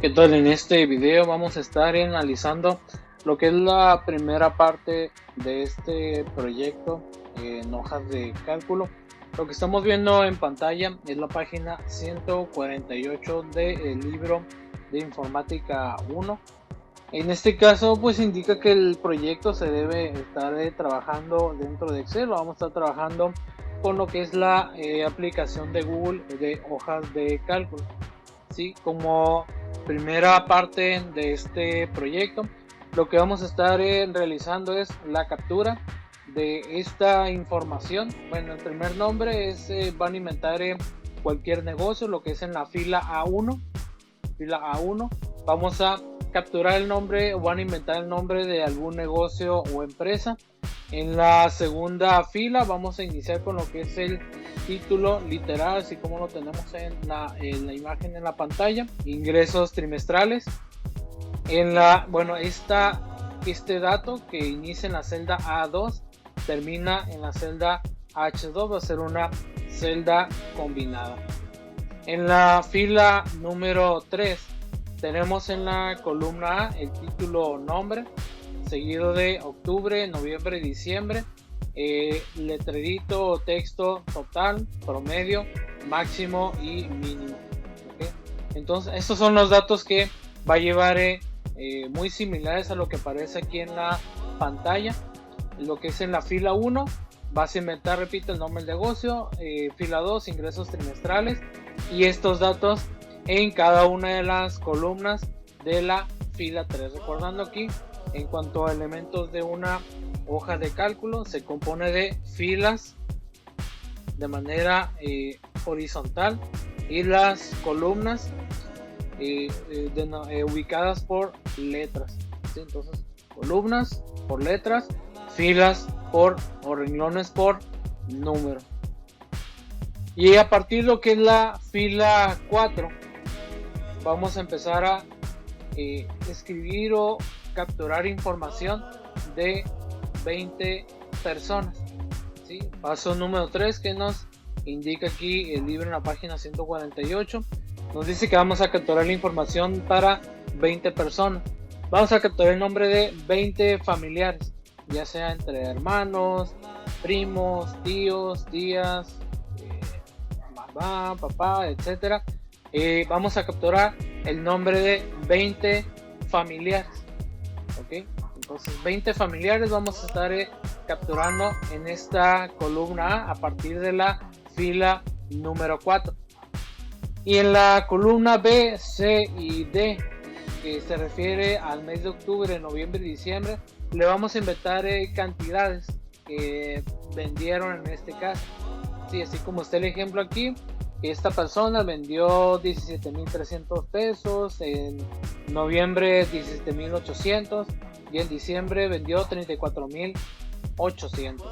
¿Qué tal? En este video vamos a estar analizando lo que es la primera parte de este proyecto en hojas de cálculo. Lo que estamos viendo en pantalla es la página 148 del libro de informática 1. En este caso pues indica que el proyecto se debe estar trabajando dentro de Excel. Vamos a estar trabajando con lo que es la aplicación de Google de hojas de cálculo. ¿Sí? Como primera parte de este proyecto, lo que vamos a estar realizando es la captura de esta información. Bueno, el primer nombre es van a inventar cualquier negocio, lo que es en la fila A1. Vamos a capturar el nombre o van a inventar el nombre de algún negocio o empresa. En la segunda fila vamos a iniciar con lo que es el título literal, así como lo tenemos en la imagen en la pantalla. Ingresos trimestrales. Este dato que inicia en la celda A2 termina en la celda H2, va a ser una celda combinada. En la fila número 3 tenemos en la columna A el título nombre, seguido de octubre, noviembre, diciembre, letrerito o texto total, promedio, máximo y mínimo. ¿Okay? Entonces estos son los datos que va a llevar muy similares a lo que aparece aquí en la pantalla. Lo que es en la fila 1 vas a inventar, repito, el nombre del negocio, fila 2, ingresos trimestrales, y estos datos en cada una de las columnas de la fila 3. Recordando aquí, en cuanto a elementos de una hoja de cálculo, se compone de filas de manera horizontal y las columnas ubicadas por letras. ¿Sí? Entonces, columnas por letras, filas por o renglones por número. Y a partir de lo que es la fila 4, vamos a empezar a escribir o capturar información de 20 personas. ¿Sí? Paso número 3 que nos indica aquí el libro en la página 148. Nos dice que vamos a capturar la información para 20 personas. Vamos a capturar el nombre de 20 familiares, ya sea entre hermanos, primos, tíos, tías, mamá, papá, etcétera. Vamos a capturar el nombre de 20 familiares. ¿Ok? Entonces 20 familiares vamos a estar capturando en esta columna A partir de la fila número 4. Y en la columna B, C y D, que se refiere al mes de octubre, noviembre y diciembre, le vamos a inventar cantidades que vendieron en este caso. Sí, así como está el ejemplo aquí, esta persona vendió 17,300 pesos, en noviembre 17,800 y en diciembre vendió 34,800.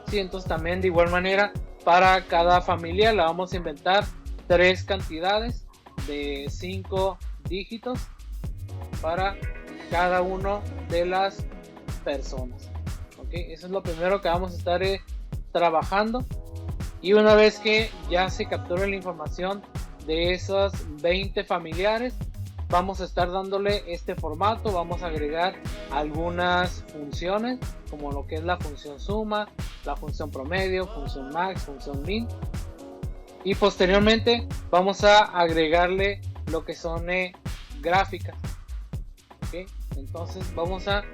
Sí, entonces también de igual manera para cada familia le vamos a inventar 3 cantidades de 5 dígitos para cada uno de las personas. ¿Okay? Eso es lo primero que vamos a estar trabajando. Y una vez que ya se capture la información de esos 20 familiares, vamos a estar dándole este formato. Vamos a agregar algunas funciones como lo que es la función suma, la función promedio, función max, función min, y posteriormente vamos a agregarle lo que son gráficas. ¿Okay? Entonces vamos a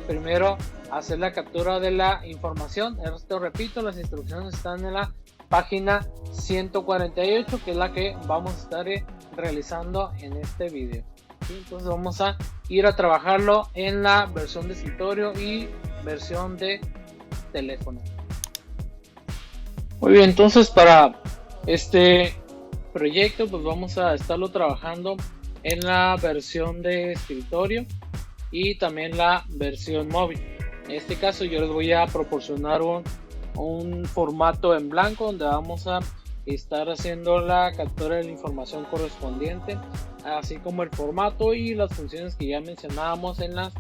primero hacer la captura de la información. Esto, repito, las instrucciones están en la página 148, que es la que vamos a estar realizando en este video. ¿Sí? Entonces vamos a ir a trabajarlo en la versión de escritorio y versión de teléfono. Muy bien, entonces para este proyecto pues vamos a estarlo trabajando en la versión de escritorio y también la versión móvil. En este caso yo les voy a proporcionar un formato en blanco donde vamos a estar haciendo la captura de la información correspondiente, así como el formato y las funciones que ya mencionábamos en las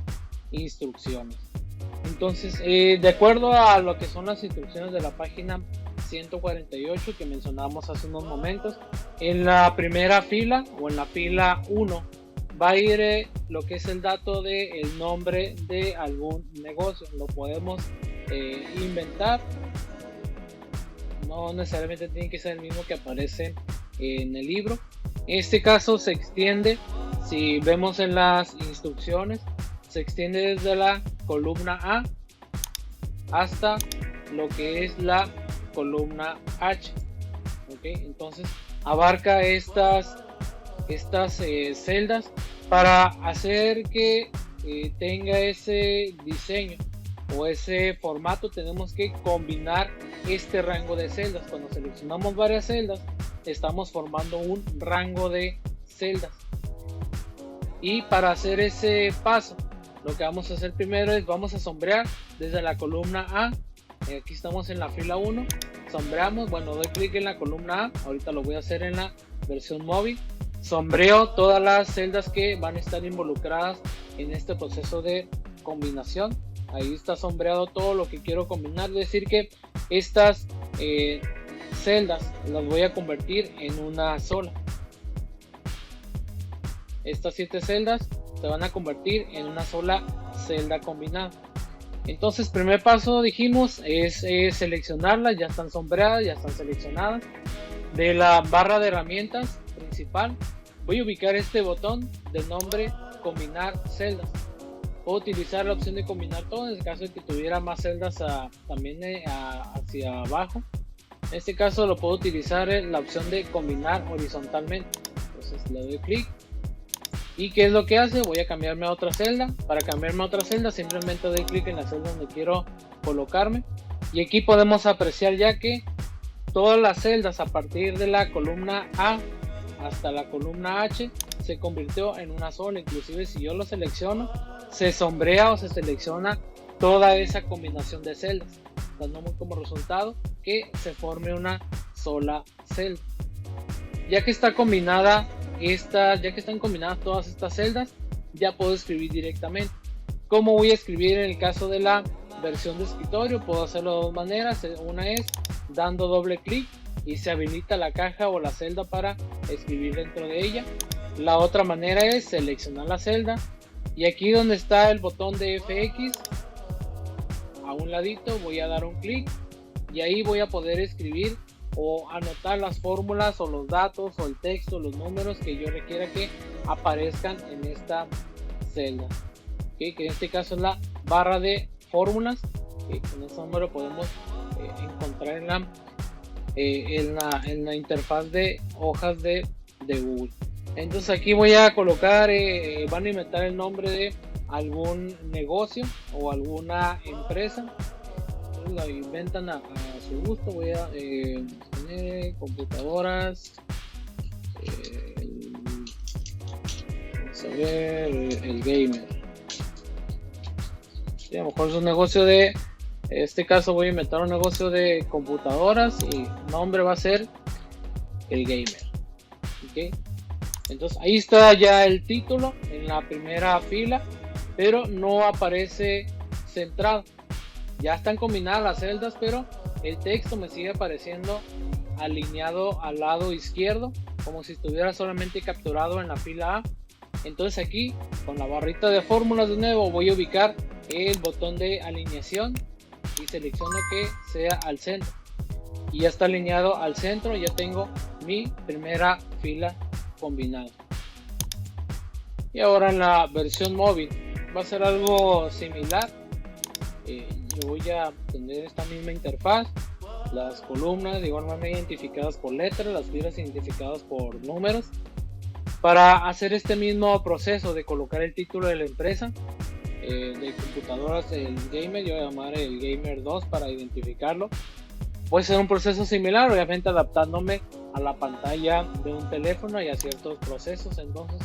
instrucciones. Entonces, de acuerdo a lo que son las instrucciones de la página 148 que mencionábamos hace unos momentos, en la primera fila o en la fila 1 va a ir lo que es el dato de el nombre de algún negocio. Lo podemos inventar, no necesariamente tiene que ser el mismo que aparece en el libro. En este caso se extiende, si vemos en las instrucciones, se extiende desde la columna A hasta lo que es la columna H. ¿Okay? Entonces abarca estas celdas para hacer que tenga ese diseño o ese formato. Tenemos que combinar este rango de celdas. Cuando seleccionamos varias celdas, estamos formando un rango de celdas, y para hacer ese paso, lo que vamos a hacer primero es vamos a sombrear desde la columna A. Aquí estamos en la fila 1, sombreamos, bueno, doy clic en la columna A, ahorita lo voy a hacer en la versión móvil. Sombreo todas las celdas que van a estar involucradas en este proceso de combinación. Ahí está sombreado todo lo que quiero combinar, es decir que estas celdas las voy a convertir en una sola. Estas 7 celdas se van a convertir en una sola celda combinada. Entonces, primer paso dijimos es seleccionarlas, ya están sombreadas, ya están seleccionadas. De la barra de herramientas principal voy a ubicar este botón de nombre combinar celdas. Puedo utilizar la opción de combinar todo en el caso de que tuviera más celdas también hacia abajo. En este caso lo puedo utilizar la opción de combinar horizontalmente. Entonces le doy clic. ¿Y qué es lo que hace? Voy a cambiarme a otra celda. Para cambiarme a otra celda simplemente doy clic en la celda donde quiero colocarme. Y aquí podemos apreciar ya que todas las celdas a partir de la columna A hasta la columna H se convirtió en una sola. Inclusive si yo lo selecciono, se sombrea o se selecciona toda esa combinación de celdas, dándome como resultado que se forme una sola celda. Ya que está combinada ya que están combinadas todas estas celdas, ya puedo escribir directamente. ¿Cómo voy a escribir en el caso de la versión de escritorio? Puedo hacerlo de dos maneras. Una es dando doble clic y se habilita la caja o la celda para escribir dentro de ella. La otra manera es seleccionar la celda y aquí donde está el botón de FX, a un ladito voy a dar un clic y ahí voy a poder escribir o anotar las fórmulas o los datos o el texto, los números que yo requiera que aparezcan en esta celda. ¿Okay? Que en este caso es la barra de fórmulas. Con ese número podemos encontrar en la interfaz de hojas de Google. Entonces aquí voy a colocar, van a inventar el nombre de algún negocio o alguna empresa. Entonces la inventan a su gusto. Voy a poner computadoras, vamos a ver, el gamer. Sí, a lo mejor es un negocio en este caso voy a inventar un negocio de computadoras y el nombre va a ser el gamer. ¿Okay? Entonces ahí está ya el título en la primera fila, pero no aparece centrado. Ya están combinadas las celdas, pero el texto me sigue apareciendo alineado al lado izquierdo, como si estuviera solamente capturado en la fila A. Entonces aquí con la barrita de fórmulas de nuevo voy a ubicar el botón de alineación y selecciono que sea al centro. Y ya está alineado al centro, ya tengo mi primera fila combinada. Y ahora en la versión móvil va a ser algo similar. Yo voy a tener esta misma interfaz, las columnas de igual manera identificadas por letras, las filas identificadas por números. Para hacer este mismo proceso de colocar el título de la empresa de computadoras, el gamer, yo voy a llamar el gamer 2 para identificarlo. Puede ser un proceso similar, obviamente adaptándome a la pantalla de un teléfono y a ciertos procesos. Entonces,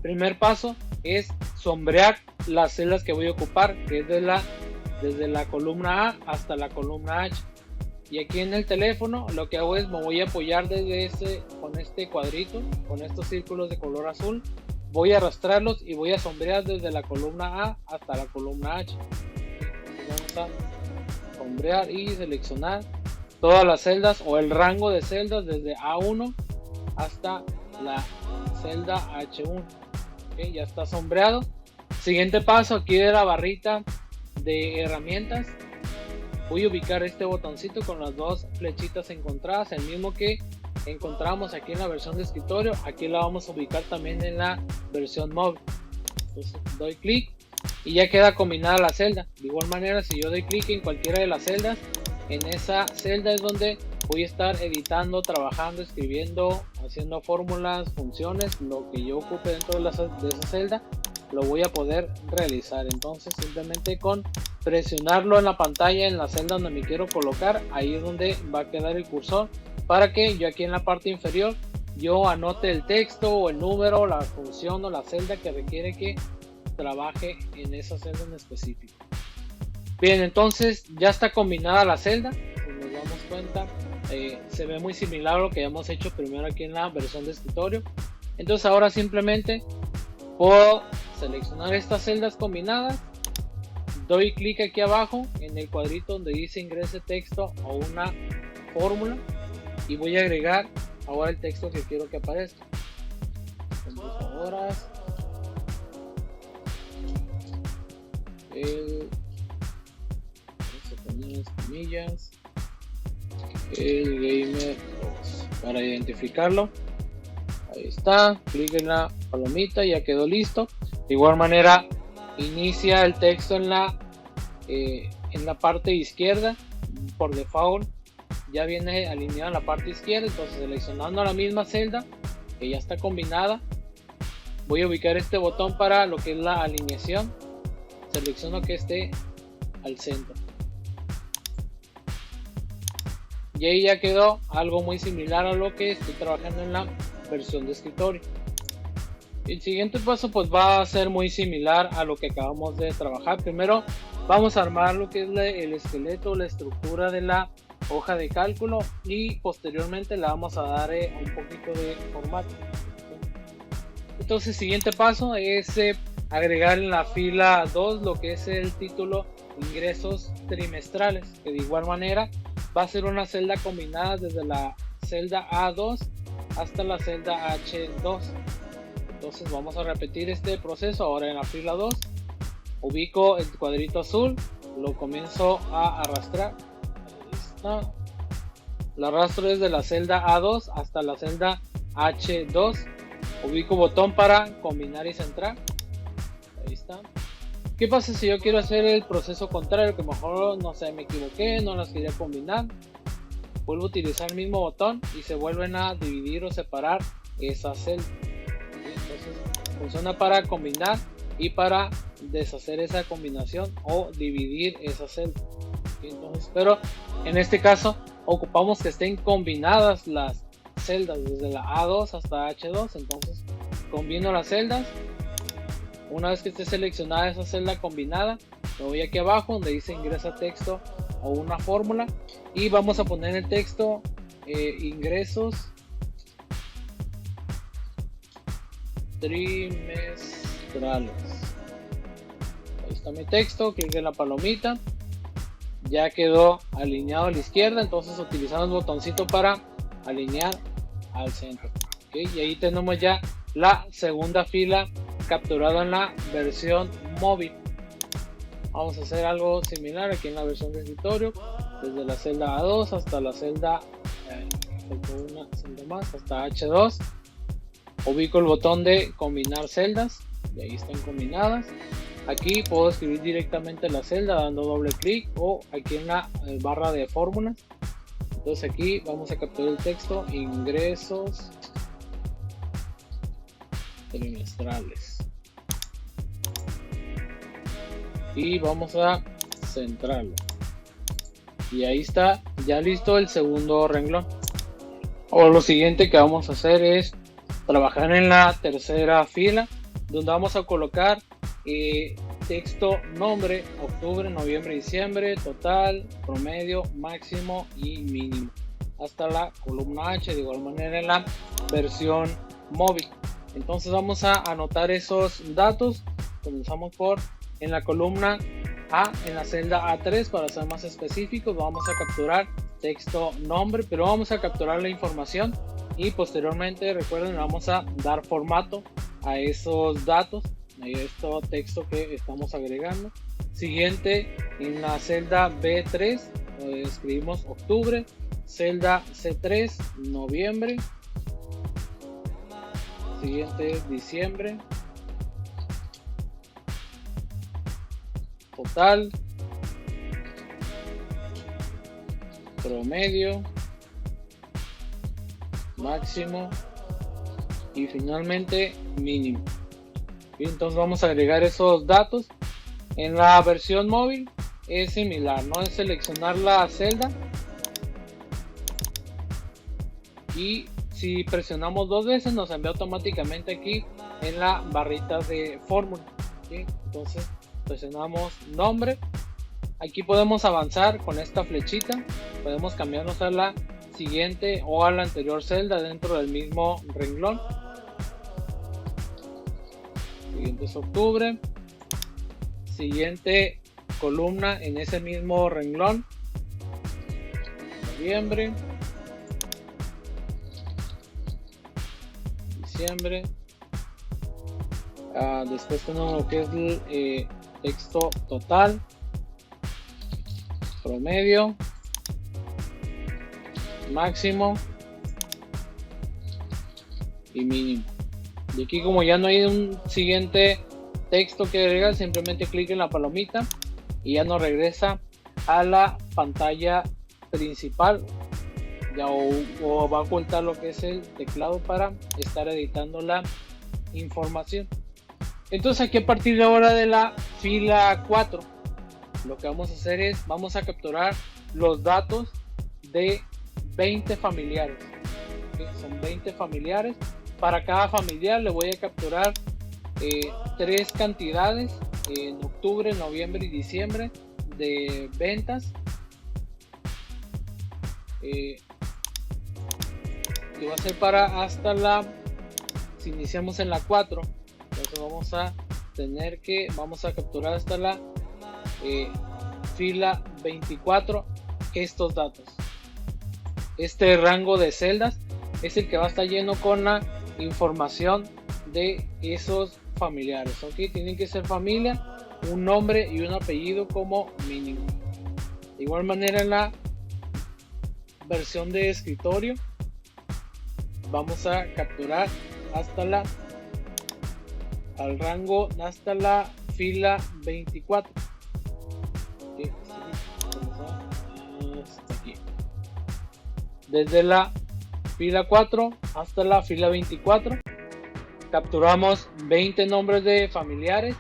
primer paso es sombrear las celdas que voy a ocupar, que es desde la columna A hasta la columna H. Y aquí en el teléfono lo que hago es me voy a apoyar con este cuadrito, con estos círculos de color azul. Voy a arrastrarlos y voy a sombrear desde la columna A hasta la columna H. Entonces vamos a sombrear y seleccionar todas las celdas o el rango de celdas desde A1 hasta la celda H1. Okay, ya está sombreado. Siguiente paso, aquí de la barrita de herramientas, voy a ubicar este botoncito con las dos flechitas encontradas, el mismo que encontramos aquí en la versión de escritorio. Aquí la vamos a ubicar también en la versión móvil. Entonces doy clic y ya queda combinada la celda. De igual manera, si yo doy clic en cualquiera de las celdas, en esa celda es donde voy a estar editando, trabajando, escribiendo, haciendo fórmulas, funciones, lo que yo ocupe dentro de esa celda lo voy a poder realizar. Entonces simplemente con presionarlo en la pantalla en la celda donde me quiero colocar, ahí es donde va a quedar el cursor, para que yo aquí en la parte inferior yo anote el texto o el número, la función o la celda que requiere que trabaje en esa celda en específico. Bien, entonces ya está combinada la celda. Si nos damos cuenta, se ve muy similar a lo que hemos hecho primero aquí en la versión de escritorio. Entonces ahora simplemente puedo seleccionar estas celdas combinadas, doy clic aquí abajo en el cuadrito donde dice ingrese texto o una fórmula y voy a agregar ahora el texto que quiero que aparezca. Computadoras, comillas, el gamer 2 para identificarlo. Ahí está, clic en la palomita, ya quedó listo. De igual manera inicia el texto en la parte izquierda. Por default ya viene alineado en la parte izquierda. Entonces seleccionando la misma celda que ya está combinada, voy a ubicar este botón para lo que es la alineación. Selecciono que esté al centro y ahí ya quedó algo muy similar a lo que estoy trabajando en la versión de escritorio. El siguiente paso pues va a ser muy similar a lo que acabamos de trabajar. Primero vamos a armar lo que es el esqueleto, la estructura de la hoja de cálculo y posteriormente le vamos a dar un poquito de formato. Entonces el siguiente paso es agregar en la fila 2 lo que es el título ingresos trimestrales, que de igual manera va a ser una celda combinada desde la celda A2 hasta la celda H2. Entonces vamos a repetir este proceso ahora en la fila 2. Ubico el cuadrito azul, lo comienzo a arrastrar. Ahí está. Lo arrastro desde la celda A2 hasta la celda H2. Ubico botón para combinar y centrar. Ahí está. ¿Qué pasa si yo quiero hacer el proceso contrario? Que mejor, no sé, me equivoqué, no las quería combinar. Vuelvo a utilizar el mismo botón y se vuelven a dividir o separar esa celda. Entonces funciona para combinar y para deshacer esa combinación o dividir esa celda. Entonces, pero en este caso ocupamos que estén combinadas las celdas desde la A2 hasta H2. Entonces combino las celdas. Una vez que esté seleccionada esa celda combinada, me voy aquí abajo donde dice ingresa texto o una fórmula y vamos a poner el texto ingresos trimestrales. Ahí está mi texto, clic en la palomita, ya quedó alineado a la izquierda. Entonces utilizamos el botoncito para alinear al centro. ¿Okay? Y ahí tenemos ya la segunda fila capturado en la versión móvil. Vamos a hacer algo similar aquí en la versión de escritorio, desde la celda A2 hasta la celda una celda más hasta H2. Ubico el botón de combinar celdas y ahí están combinadas. Aquí puedo escribir directamente la celda dando doble clic o aquí en la barra de fórmulas. Entonces aquí vamos a capturar el texto ingresos trimestrales y vamos a centrarlo y ahí está ya listo el segundo renglón. Ahora lo siguiente que vamos a hacer es trabajar en la tercera fila, donde vamos a colocar texto, nombre, octubre, noviembre, diciembre, total, promedio, máximo y mínimo, hasta la columna H, de igual manera en la versión móvil. Entonces vamos a anotar esos datos. Comenzamos por en la columna A, en la celda A3, para ser más específicos, vamos a capturar texto, nombre, pero vamos a capturar la información y posteriormente, recuerden, vamos a dar formato a esos datos, a este texto que estamos agregando. Siguiente, en la celda B3 escribimos octubre, celda C3 noviembre, siguiente diciembre, total, promedio, máximo y finalmente mínimo. Y entonces vamos a agregar esos datos. En la versión móvil es similar, ¿no? Es seleccionar la celda y si presionamos 2 veces nos envía automáticamente aquí en la barrita de fórmula, ¿sí? Entonces presionamos nombre. Aquí podemos avanzar con esta flechita, podemos cambiarnos a la siguiente o a la anterior celda dentro del mismo renglón. Siguiente es octubre, siguiente columna en ese mismo renglón, noviembre, diciembre. Después tenemos lo que es el texto total, promedio, máximo y mínimo. Y aquí, como ya no hay un siguiente texto que agregar, simplemente clic en la palomita y ya nos regresa a la pantalla principal, ya o va a ocultar lo que es el teclado para estar editando la información. Entonces aquí, a partir de ahora de la fila 4, lo que vamos a hacer es vamos a capturar los datos de 20 familiares. ¿Sí? Son 20 familiares. Para cada familiar le voy a capturar 3 cantidades en octubre, noviembre y diciembre de ventas. Que va a ser para hasta la, si iniciamos en la 4, entonces vamos a capturar hasta la fila 24 estos datos. Este rango de celdas es el que va a estar lleno con la información de esos familiares. Ok, tienen que ser familia, un nombre y un apellido como mínimo. De igual manera, en la versión de escritorio vamos a capturar al rango hasta la fila 24. Okay, hasta aquí. Desde la fila 4 hasta la fila 24 capturamos 20 nombres de familiares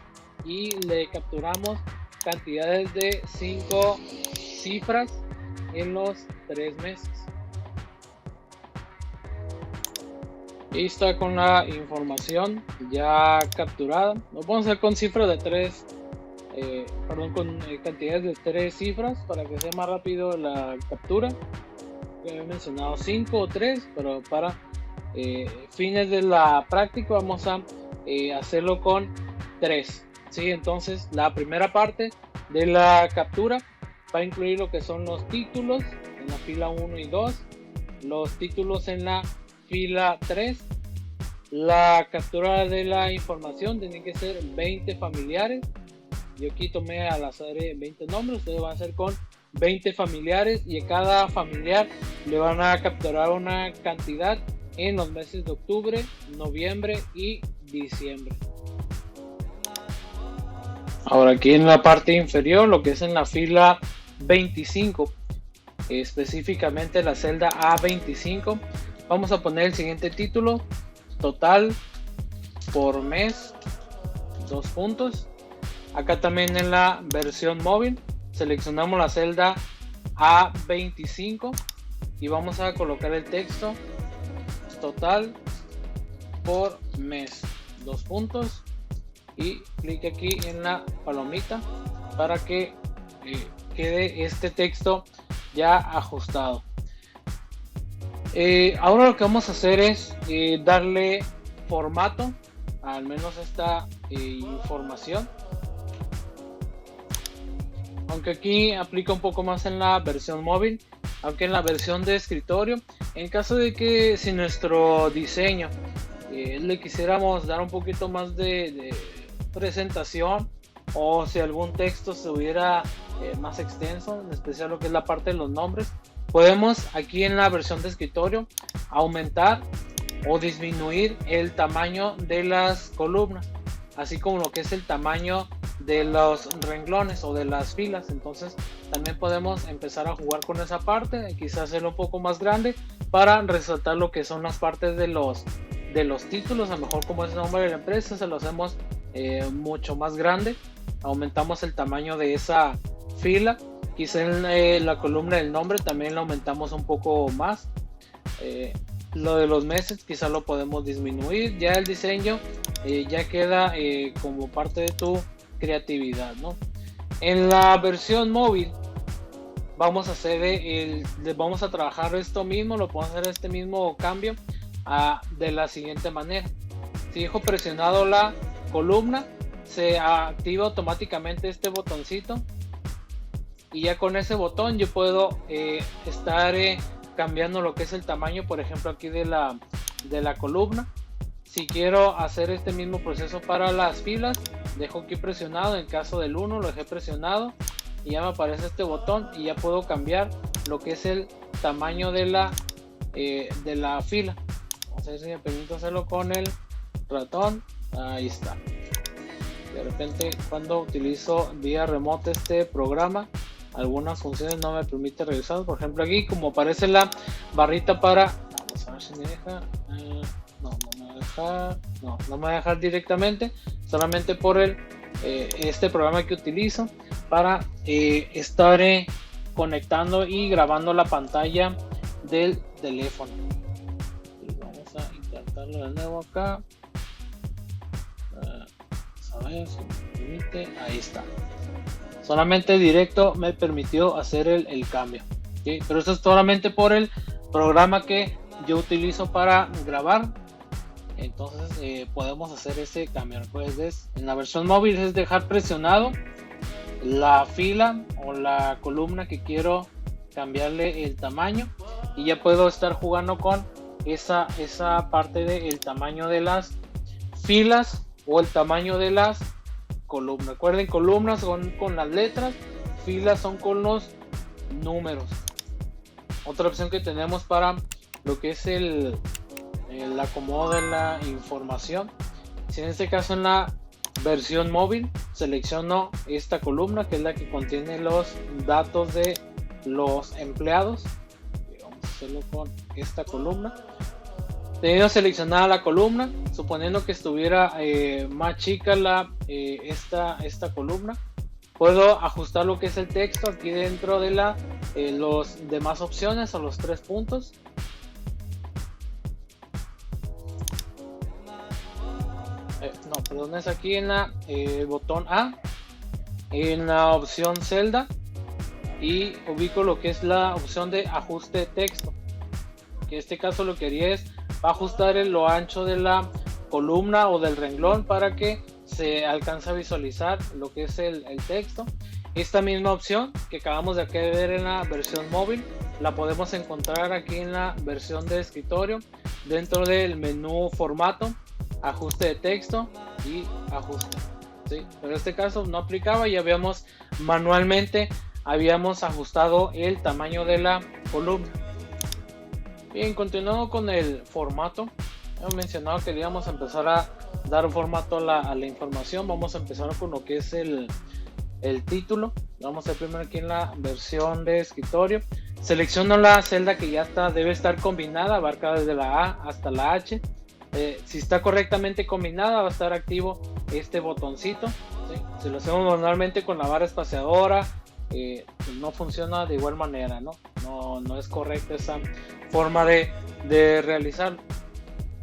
y le capturamos cantidades de 5 cifras en los 3 meses. Y está con la información ya capturada. Lo vamos a hacer con cifras de 3, con cantidades de 3 cifras para que sea más rápido la captura. He mencionado 5 o 3, pero para fines de la práctica vamos a hacerlo con 3. ¿Sí? Entonces la primera parte de la captura va a incluir lo que son los títulos en la fila 1 y 2, los títulos en la fila 3. La captura de la información tiene que ser 20 familiares. Yo aquí tomé al azar 20 nombres, ustedes van a hacer con 20 familiares y a cada familiar le van a capturar una cantidad en los meses de octubre, noviembre y diciembre. Ahora aquí en la parte inferior, lo que es en la fila 25, específicamente la celda A25, vamos a poner el siguiente título: total por mes, 2 puntos. Acá también en la versión móvil seleccionamos la celda A25 y vamos a colocar el texto: total por mes, 2 puntos, y clic aquí en la palomita para que quede este texto ya ajustado. Ahora lo que vamos a hacer es darle formato al menos esta información, aunque aquí aplica un poco más en la versión móvil, aunque en la versión de escritorio, en caso de que si nuestro diseño le quisiéramos dar un poquito más de presentación, o si algún texto se hubiera más extenso, en especial lo que es la parte de los nombres, podemos aquí en la versión de escritorio aumentar o disminuir el tamaño de las columnas, así como lo que es el tamaño de los renglones o de las filas. Entonces también podemos empezar a jugar con esa parte, quizás hacerlo un poco más grande para resaltar lo que son las partes de los títulos. A lo mejor, como es el nombre de la empresa, se lo hacemos mucho más grande, aumentamos el tamaño de esa fila. Quizá en la columna del nombre también lo aumentamos un poco más. Lo de los meses quizá lo podemos disminuir. Ya el diseño ya queda como parte de tu creatividad, ¿no? En la versión móvil vamos a hacer vamos a trabajar esto mismo, lo podemos hacer este mismo cambio de la siguiente manera. Si dejo presionado la columna, se activa automáticamente este botoncito, y ya con ese botón yo puedo estar cambiando lo que es el tamaño, por ejemplo aquí de la columna. Si quiero hacer este mismo proceso para las filas, dejo aquí presionado. En caso del 1 lo dejé presionado y ya me aparece este botón, y ya puedo cambiar lo que es el tamaño de la fila. Vamos a ver si me permito hacerlo con el ratón. Ahí está. De repente, cuando utilizo vía remota este programa, algunas funciones no me permite revisar. Por ejemplo aquí, como aparece la barrita para, vamos a ver si me deja, no me va a dejar directamente, solamente por este programa que utilizo para estar conectando y grabando la pantalla del teléfono. Y vamos a intentarlo de nuevo acá. A ver si me permite. Ahí está. Solamente directo me permitió hacer el cambio, ¿sí? Pero esto es solamente por el programa que yo utilizo para grabar. Entonces podemos hacer ese cambio. Pues en la versión móvil es dejar presionado la fila o la columna que quiero cambiarle el tamaño, y ya puedo estar jugando con esa parte del tamaño de las filas o el tamaño de las columnas. Recuerden, columnas son con las letras, filas son con los números. Otra opción que tenemos para lo que es el acomodo de la información, si en este caso en la versión móvil selecciono esta columna, que es la que contiene los datos de los empleados, y vamos a hacerlo con esta columna. Teniendo seleccionada la columna, suponiendo que estuviera más chica esta columna, puedo ajustar lo que es el texto aquí dentro de los demás opciones o los 3 puntos. Es aquí en el botón A, en la opción celda, y ubico lo que es la opción de ajuste de texto, que en este caso lo que haría es ajustar lo ancho de la columna o del renglón para que se alcance a visualizar lo que es el texto. Esta misma opción que acabamos de ver en la versión móvil la podemos encontrar aquí en la versión de escritorio, dentro del menú formato, ajuste de texto y ajuste, ¿sí? Pero en este caso no aplicaba, y manualmente habíamos ajustado el tamaño de la columna. Bien, continuando con el formato, hemos mencionado que íbamos a empezar a dar un formato a la información. Vamos a empezar con lo que es el título. Vamos a ver primero aquí en la versión de escritorio. Selecciono la celda que ya debe estar combinada, abarca desde la A hasta la H. Si está correctamente combinada, va a estar activo este botoncito, ¿sí? Si lo hacemos manualmente con la barra espaciadora, no funciona de igual manera, no es correcta esa forma de realizarlo.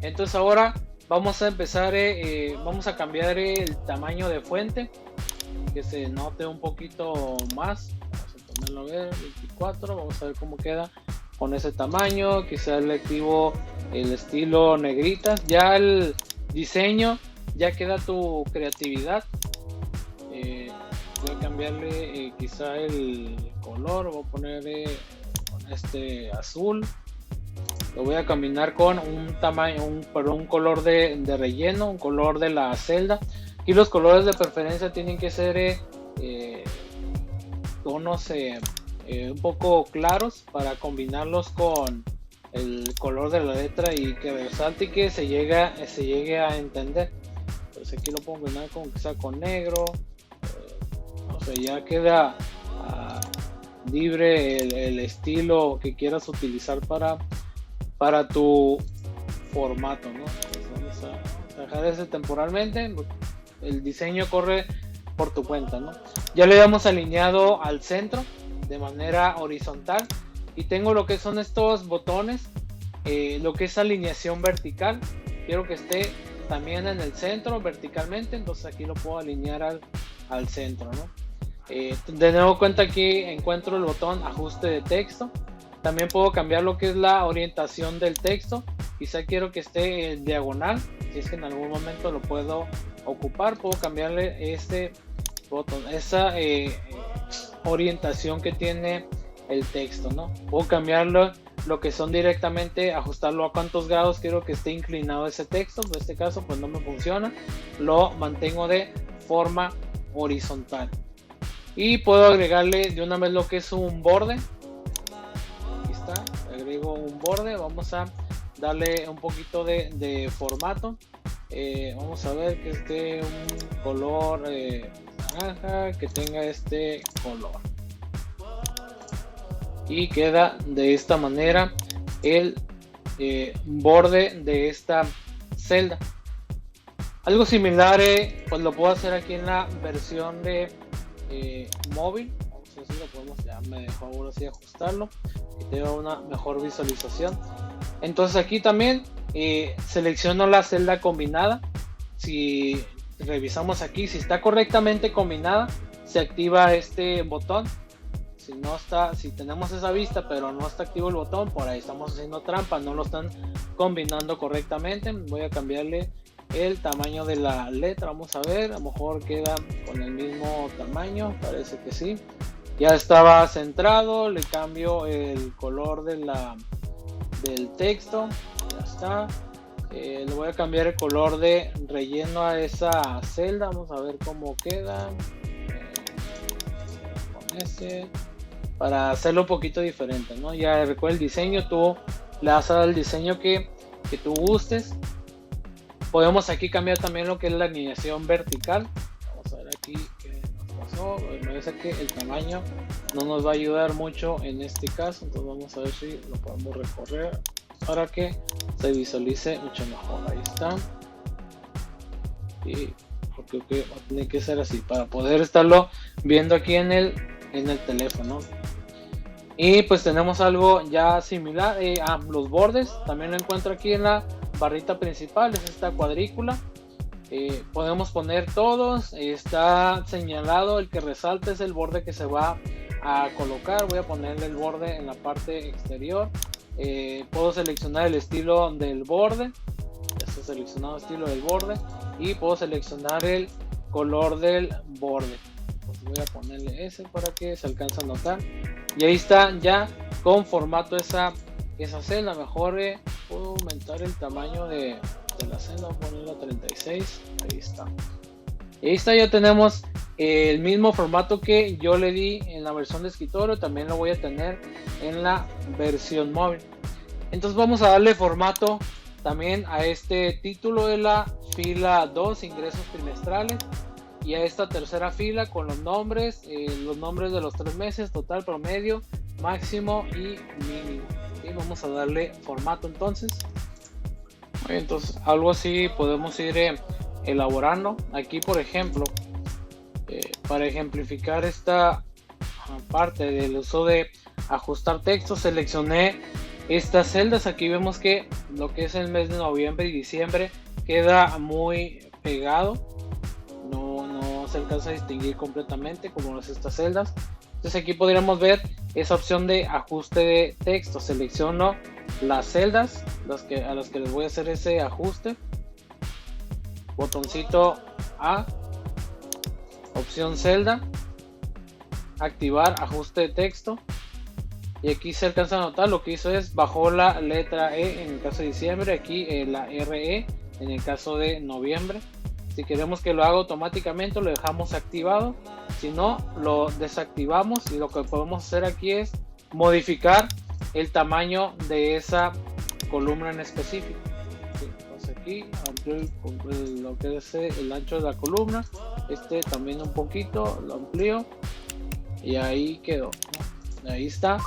Entonces ahora vamos a empezar, vamos a cambiar el tamaño de fuente, que se note un poquito más. Vamos a ponerlo a ver, 24, vamos a ver cómo queda con ese tamaño. Quizás le activo el estilo negritas. Ya el diseño, ya queda tu creatividad. Voy a cambiarle quizá el color, voy a poner con este azul. lo voy a combinar con un tamaño, un color de relleno, un color de la celda. Y los colores de preferencia tienen que ser tonos un poco claros para combinarlos con el color de la letra y que resalte y que se llegue a entender. Pues aquí lo puedo combinar con quizá con negro, no sé, ya queda libre el estilo que quieras utilizar para tu formato, ¿no? Entonces vamos a dejar ese temporalmente. El diseño corre por tu cuenta, ¿no? Ya le hemos alineado al centro de manera horizontal y tengo lo que son estos botones, lo que es alineación vertical. Quiero que esté también en el centro verticalmente, entonces aquí lo puedo alinear al centro, ¿no? De nuevo cuenta aquí encuentro el botón ajuste de texto. También puedo cambiar lo que es la orientación del texto. Quizá quiero que esté en diagonal, si es que en algún momento lo puedo ocupar, puedo cambiarle este botón, esa orientación que tiene el texto, ¿no? Puedo cambiarlo, lo que son directamente, ajustarlo a cuántos grados quiero que esté inclinado ese texto. En este caso pues no me funciona, lo mantengo de forma horizontal. Y puedo agregarle de una vez lo que es un borde. Aquí está, agrego un borde. Vamos a darle un poquito de formato. Vamos a ver que esté un color naranja, que tenga este color. Y queda de esta manera el borde de esta celda. Algo similar pues lo puedo hacer aquí en la versión de móvil. Vamos a ver si lo podemos, ya me dejó ahora sí ajustarlo y tenga una mejor visualización. Entonces aquí también selecciono la celda combinada. Si revisamos aquí, si está correctamente combinada, se activa este botón. Si no está, si tenemos esa vista pero no está activo el botón, por ahí estamos haciendo trampa, no lo están combinando correctamente. Voy a cambiarle el tamaño de la letra, vamos a ver, a lo mejor queda con el mismo tamaño, parece que sí. Ya estaba centrado, le cambio el color del texto, ya está. Le voy a cambiar el color de relleno a esa celda, vamos a ver cómo queda. Con ese, para hacerlo un poquito diferente, ¿no? Ya recuerda el diseño, tú le vas a dar el diseño que tú gustes. Podemos aquí cambiar también lo que es la alineación vertical. Vamos a ver aquí qué nos pasó. Me parece que el tamaño no nos va a ayudar mucho en este caso, entonces vamos a ver si lo podemos recorrer para que se visualice mucho mejor. Ahí está. Y creo que va a tener que ser así para poder estarlo viendo aquí en el teléfono. Y pues tenemos algo ya similar a los bordes. También lo encuentro aquí en la barrita principal, es esta cuadrícula. Podemos poner todos, está señalado, el que resalta es el borde que se va a colocar. Voy a ponerle el borde en la parte exterior. Puedo seleccionar el estilo del borde, ya está seleccionado el estilo del borde, y puedo seleccionar el color del borde. Pues voy a ponerle ese para que se alcance a notar, y ahí está ya con formato esa celda. Mejor puedo aumentar el tamaño de la celda, voy a ponerlo a 36, ahí está. Y ahí está, ya tenemos el mismo formato que yo le di en la versión de escritorio, también lo voy a tener en la versión móvil. Entonces vamos a darle formato también a este título de la fila 2, ingresos trimestrales, y a esta tercera fila con los nombres de los 3 meses, total, promedio, máximo y mínimo. Y vamos a darle formato entonces. Entonces algo así podemos ir elaborando. Aquí por ejemplo, para ejemplificar esta parte del uso de ajustar texto, seleccioné estas celdas. Aquí vemos que lo que es el mes de noviembre y diciembre queda muy pegado, no se alcanza a distinguir completamente como es estas celdas. Entonces aquí podríamos ver esa opción de ajuste de texto. Selecciono las celdas a las que les voy a hacer ese ajuste, botoncito A, opción celda, activar ajuste de texto, y aquí se alcanza a notar lo que hizo es bajó la letra E en el caso de diciembre, aquí la RE en el caso de noviembre. Si queremos que lo haga automáticamente, lo dejamos activado, si no lo desactivamos, y lo que podemos hacer aquí es modificar el tamaño de esa columna en específico. Entonces aquí amplio lo que es el ancho de la columna, también un poquito lo amplío y ahí quedó, ¿no? Ahí está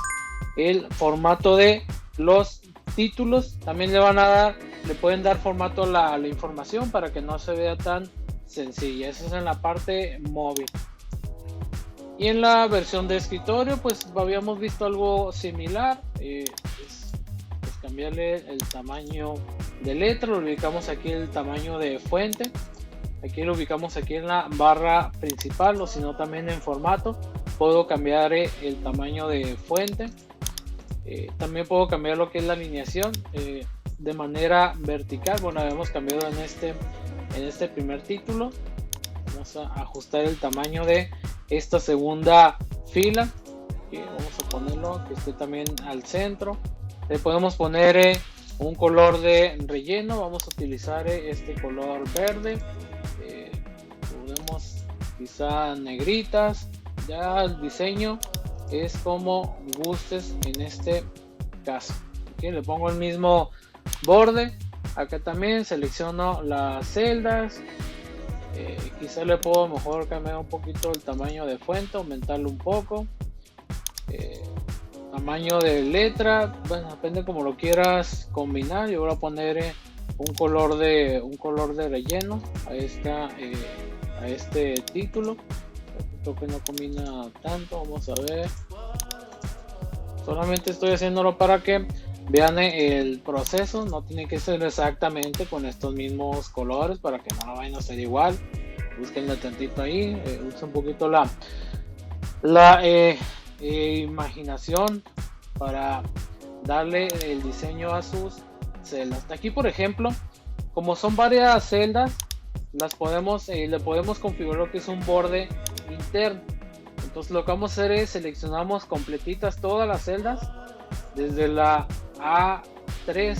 el formato de los títulos. También le pueden dar formato a la información para que no se vea tan sencilla. Eso es en la parte móvil. Y en la versión de escritorio pues habíamos visto algo similar. Es cambiarle el tamaño de letra, lo ubicamos aquí el tamaño de fuente, aquí lo ubicamos aquí en la barra principal, o si no también en formato puedo cambiar el tamaño de fuente. También puedo cambiar lo que es la alineación de manera vertical. Bueno, habíamos cambiado en este primer título. Vamos a ajustar el tamaño de esta segunda fila. Vamos a ponerlo que esté también al centro. Le podemos poner un color de relleno. Vamos a utilizar este color verde. Podemos quizá negritas. Ya el diseño es como gustes en este caso. Aquí le pongo el mismo borde. Acá también selecciono las celdas. Quizá le puedo mejor cambiar un poquito el tamaño de fuente, aumentarlo un poco. Tamaño de letra, bueno, depende como lo quieras combinar. Yo voy a poner un color de relleno a este título. Creo que no combina tanto, vamos a ver. Solamente estoy haciéndolo para que vean el proceso. No tiene que ser exactamente con estos mismos colores para que no vayan a ser igual. Búsquenle tantito ahí, usa un poquito la imaginación para darle el diseño a sus celdas. Aquí, por ejemplo, como son varias celdas, le podemos configurar lo que es un borde interno. Entonces lo que vamos a hacer es seleccionamos completitas todas las celdas desde la A3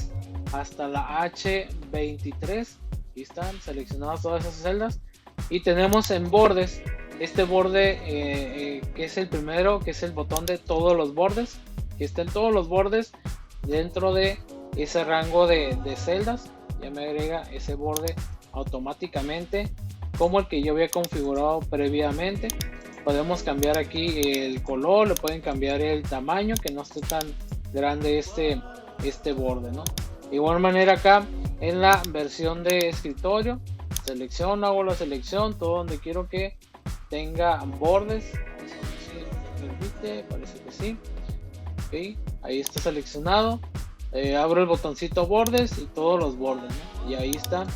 hasta la H23. Aquí están seleccionadas todas esas celdas y tenemos en bordes este borde que es el primero, que es el botón de todos los bordes, que estén todos los bordes dentro de ese rango de celdas. Ya me agrega ese borde automáticamente como el que yo había configurado previamente. Podemos cambiar aquí el color, le pueden cambiar el tamaño, que no esté tan grande este borde, ¿no? De igual manera acá en la versión de escritorio selecciono, hago la selección todo donde quiero que tenga bordes. Vamos a ver si permite, parece que sí. Okay, ahí está seleccionado. Abro el botoncito bordes y todos los bordes, ¿no? Y ahí está.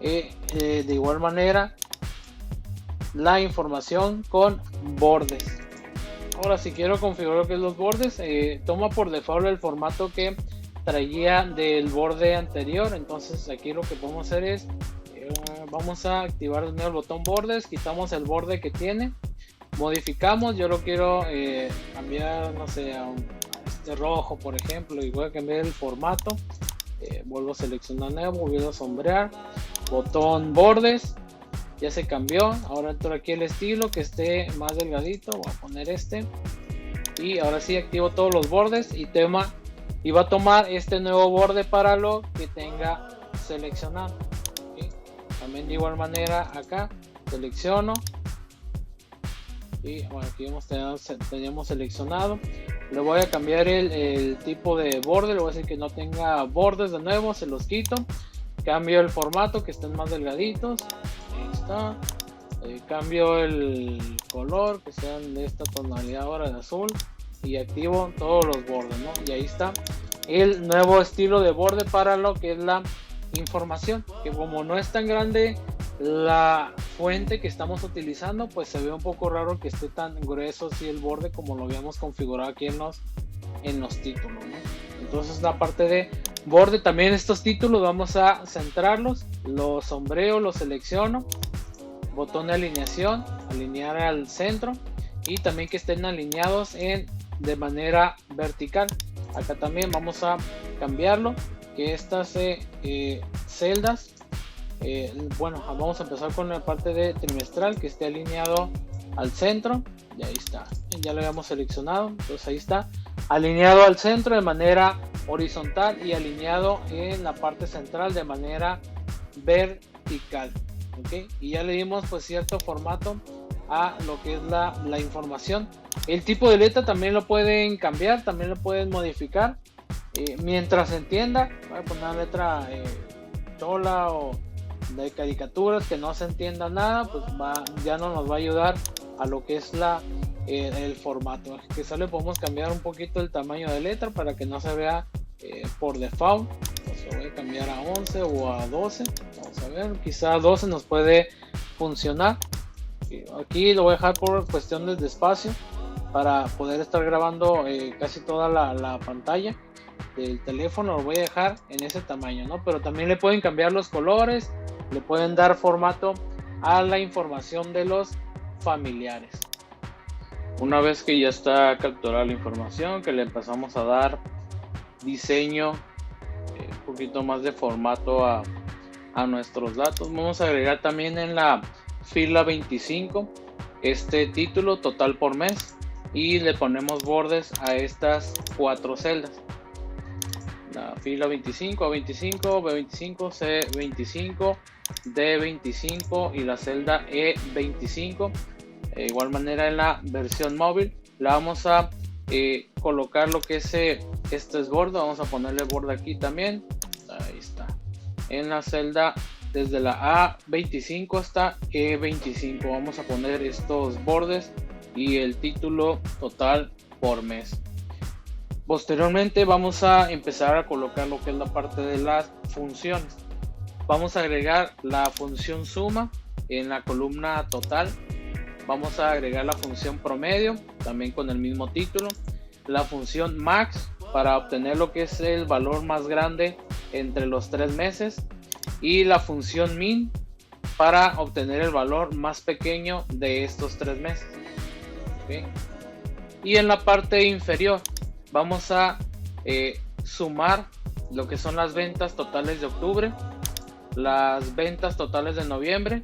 De igual manera la información con bordes. Ahora si quiero configurar lo que es los bordes, toma por default el formato que traía del borde anterior. Entonces aquí lo que podemos hacer es vamos a activar de nuevo el botón bordes, quitamos el borde que tiene, modificamos. Yo lo quiero cambiar, no sé, a este rojo por ejemplo, y voy a cambiar el formato. Vuelvo a seleccionar nuevo, vuelvo a sombrear, botón bordes, ya se cambió. Ahora entro aquí el estilo que esté más delgadito, voy a poner y ahora sí activo todos los bordes y va a tomar este nuevo borde para lo que tenga seleccionado. ¿Okay? También de igual manera acá selecciono y bueno, aquí teníamos seleccionado. Le voy a cambiar el tipo de borde, le voy a decir que no tenga bordes de nuevo, se los quito. Cambio el formato, que estén más delgaditos. Ahí está. Cambio el color, que sean de esta tonalidad ahora de azul. Y activo todos los bordes, ¿no? Y ahí está el nuevo estilo de borde para lo que es la información. Que como no es tan grande la fuente que estamos utilizando, pues se ve un poco raro que esté tan grueso así el borde como lo habíamos configurado aquí en los títulos, ¿no? Entonces la parte de borde, también estos títulos vamos a centrarlos, los sombreo, los selecciono, botón de alineación, alinear al centro y también que estén alineados en de manera vertical. Acá también vamos a cambiarlo, que estas celdas, bueno, vamos a empezar con la parte de trimestral, que esté alineado al centro, y ahí está, ya lo habíamos seleccionado, entonces ahí está, alineado al centro de manera horizontal y alineado en la parte central de manera vertical. ¿Okay? Y ya le dimos pues cierto formato a lo que es la información. El tipo de letra también lo pueden cambiar, también lo pueden modificar, mientras se entienda. Voy a poner una letra chola o de caricaturas que no se entienda nada, pues ya no nos va a ayudar a lo que es el formato. Quizá le podemos cambiar un poquito el tamaño de letra para que no se vea por default. Entonces voy a cambiar a 11 o a 12. Vamos a ver, quizá 12 nos puede funcionar. Aquí lo voy a dejar por cuestiones de espacio para poder estar grabando casi toda la pantalla del teléfono. Lo voy a dejar en ese tamaño, ¿no? Pero también le pueden cambiar los colores, le pueden dar formato a la información de los familiares. Una vez que ya está capturada la información, que le empezamos a dar diseño, un poquito más de formato a nuestros datos, vamos a agregar también en la fila 25 este título total por mes y le ponemos bordes a estas 4 celdas. La fila 25, A25, B25, C25, D25 y la celda E25. De igual manera en la versión móvil la vamos a colocar lo que es este esbordo. Vamos a ponerle borde aquí también. Ahí está. En la celda desde la A25 hasta E25 vamos a poner estos bordes y el título total por mes. Posteriormente vamos a empezar a colocar lo que es la parte de las funciones. Vamos a agregar la función suma en la columna total. Vamos a agregar la función promedio también con el mismo título. La función max para obtener lo que es el valor más grande entre los 3 meses. Y la función min para obtener el valor más pequeño de estos 3 meses. ¿Okay? Y en la parte inferior vamos a sumar lo que son las ventas totales de octubre, las ventas totales de noviembre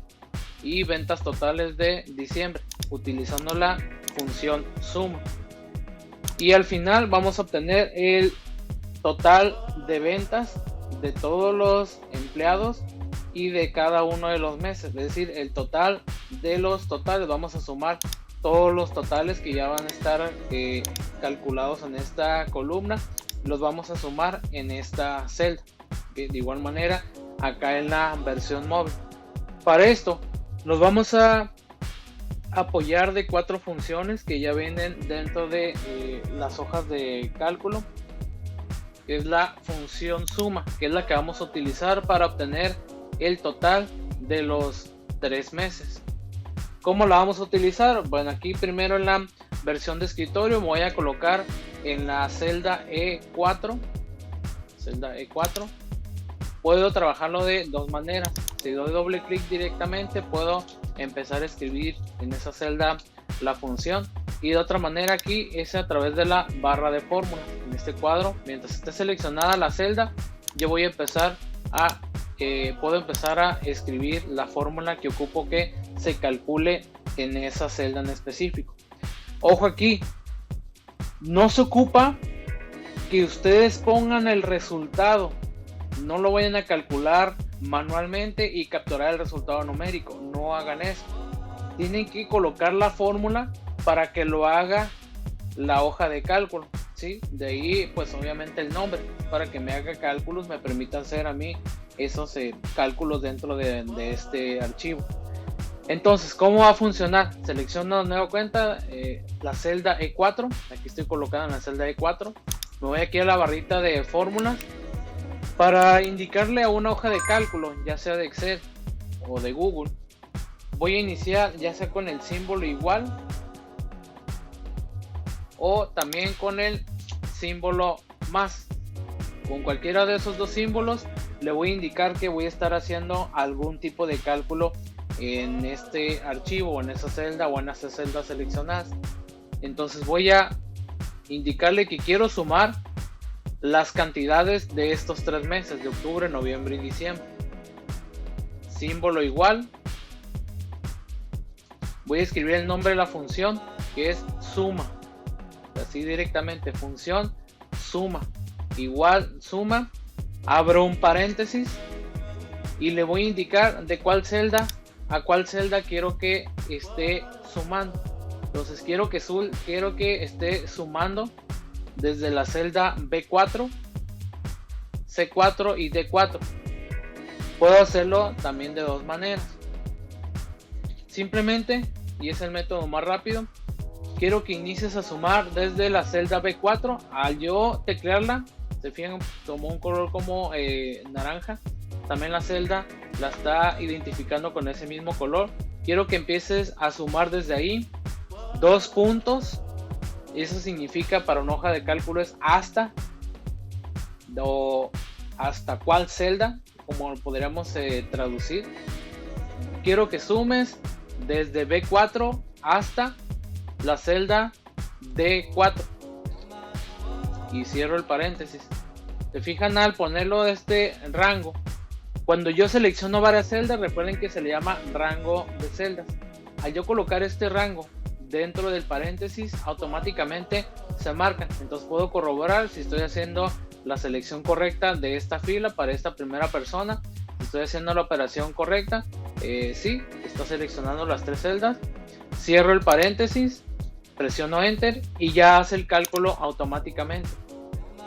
y ventas totales de diciembre utilizando la función suma. Y al final vamos a obtener el total de ventas de todos los empleados y de cada uno de los meses, es decir, el total de los totales. Vamos a sumar todos los totales que ya van a estar calculados en esta columna, los vamos a sumar en esta celda. De igual manera acá en la versión móvil. Para esto nos vamos a apoyar de 4 funciones que ya vienen dentro de las hojas de cálculo. Es la función suma, que es la que vamos a utilizar para obtener el total de los 3 meses. ¿Cómo la vamos a utilizar? Bueno, aquí primero en la versión de escritorio me voy a colocar en la celda E4. Celda E4. Puedo trabajarlo de 2 maneras. Si doy doble clic directamente, puedo empezar a escribir en esa celda la función. Y de otra manera aquí es a través de la barra de fórmula. En este cuadro, mientras esté seleccionada la celda, yo voy a empezar puedo empezar a escribir la fórmula que ocupo que se calcule en esa celda en específico. Ojo aquí, no se ocupa que ustedes pongan el resultado, no lo vayan a calcular manualmente y capturar el resultado numérico, no hagan eso. Tienen que colocar la fórmula para que lo haga la hoja de cálculo, ¿sí? De ahí pues obviamente el nombre, para que me haga cálculos, me permita hacer a mí esos cálculos dentro de este archivo. Entonces, ¿cómo va a funcionar? Selecciono de nueva cuenta la celda E4, aquí estoy colocado en la celda E4, me voy aquí a la barrita de fórmulas para indicarle a una hoja de cálculo, ya sea de Excel o de Google. Voy a iniciar ya sea con el símbolo igual o también con el símbolo más. Con cualquiera de esos 2 símbolos le voy a indicar que voy a estar haciendo algún tipo de cálculo en este archivo o en esa celda o en esas celdas seleccionadas. Entonces voy a indicarle que quiero sumar las cantidades de estos 3 meses, de octubre, noviembre y diciembre. Símbolo igual. Voy a escribir el nombre de la función, que es suma. Así directamente, función suma. Igual suma. Abro un paréntesis y le voy a indicar de cuál celda a cuál celda quiero que esté sumando. Entonces quiero que esté sumando desde la celda B4, C4 y D4. Puedo hacerlo también de dos maneras. Simplemente, y es el método más rápido, quiero que inicies a sumar desde la celda B4. Al yo teclearla, se fijan, tomó un color como naranja. También la celda la está identificando con ese mismo color. Quiero que empieces a sumar desde ahí 2 puntos. Eso significa para una hoja de cálculo es hasta cuál celda, como lo podríamos traducir. Quiero que sumes desde B4 hasta la celda D4 y cierro el paréntesis. Se fijan, al ponerlo de este rango, cuando yo selecciono varias celdas, recuerden que se le llama rango de celdas. Al yo colocar este rango dentro del paréntesis, automáticamente se marcan. Entonces puedo corroborar si estoy haciendo la selección correcta de esta fila para esta primera persona. Si estoy haciendo la operación correcta, sí, está seleccionando las 3 celdas. Cierro el paréntesis, presiono enter y ya hace el cálculo automáticamente.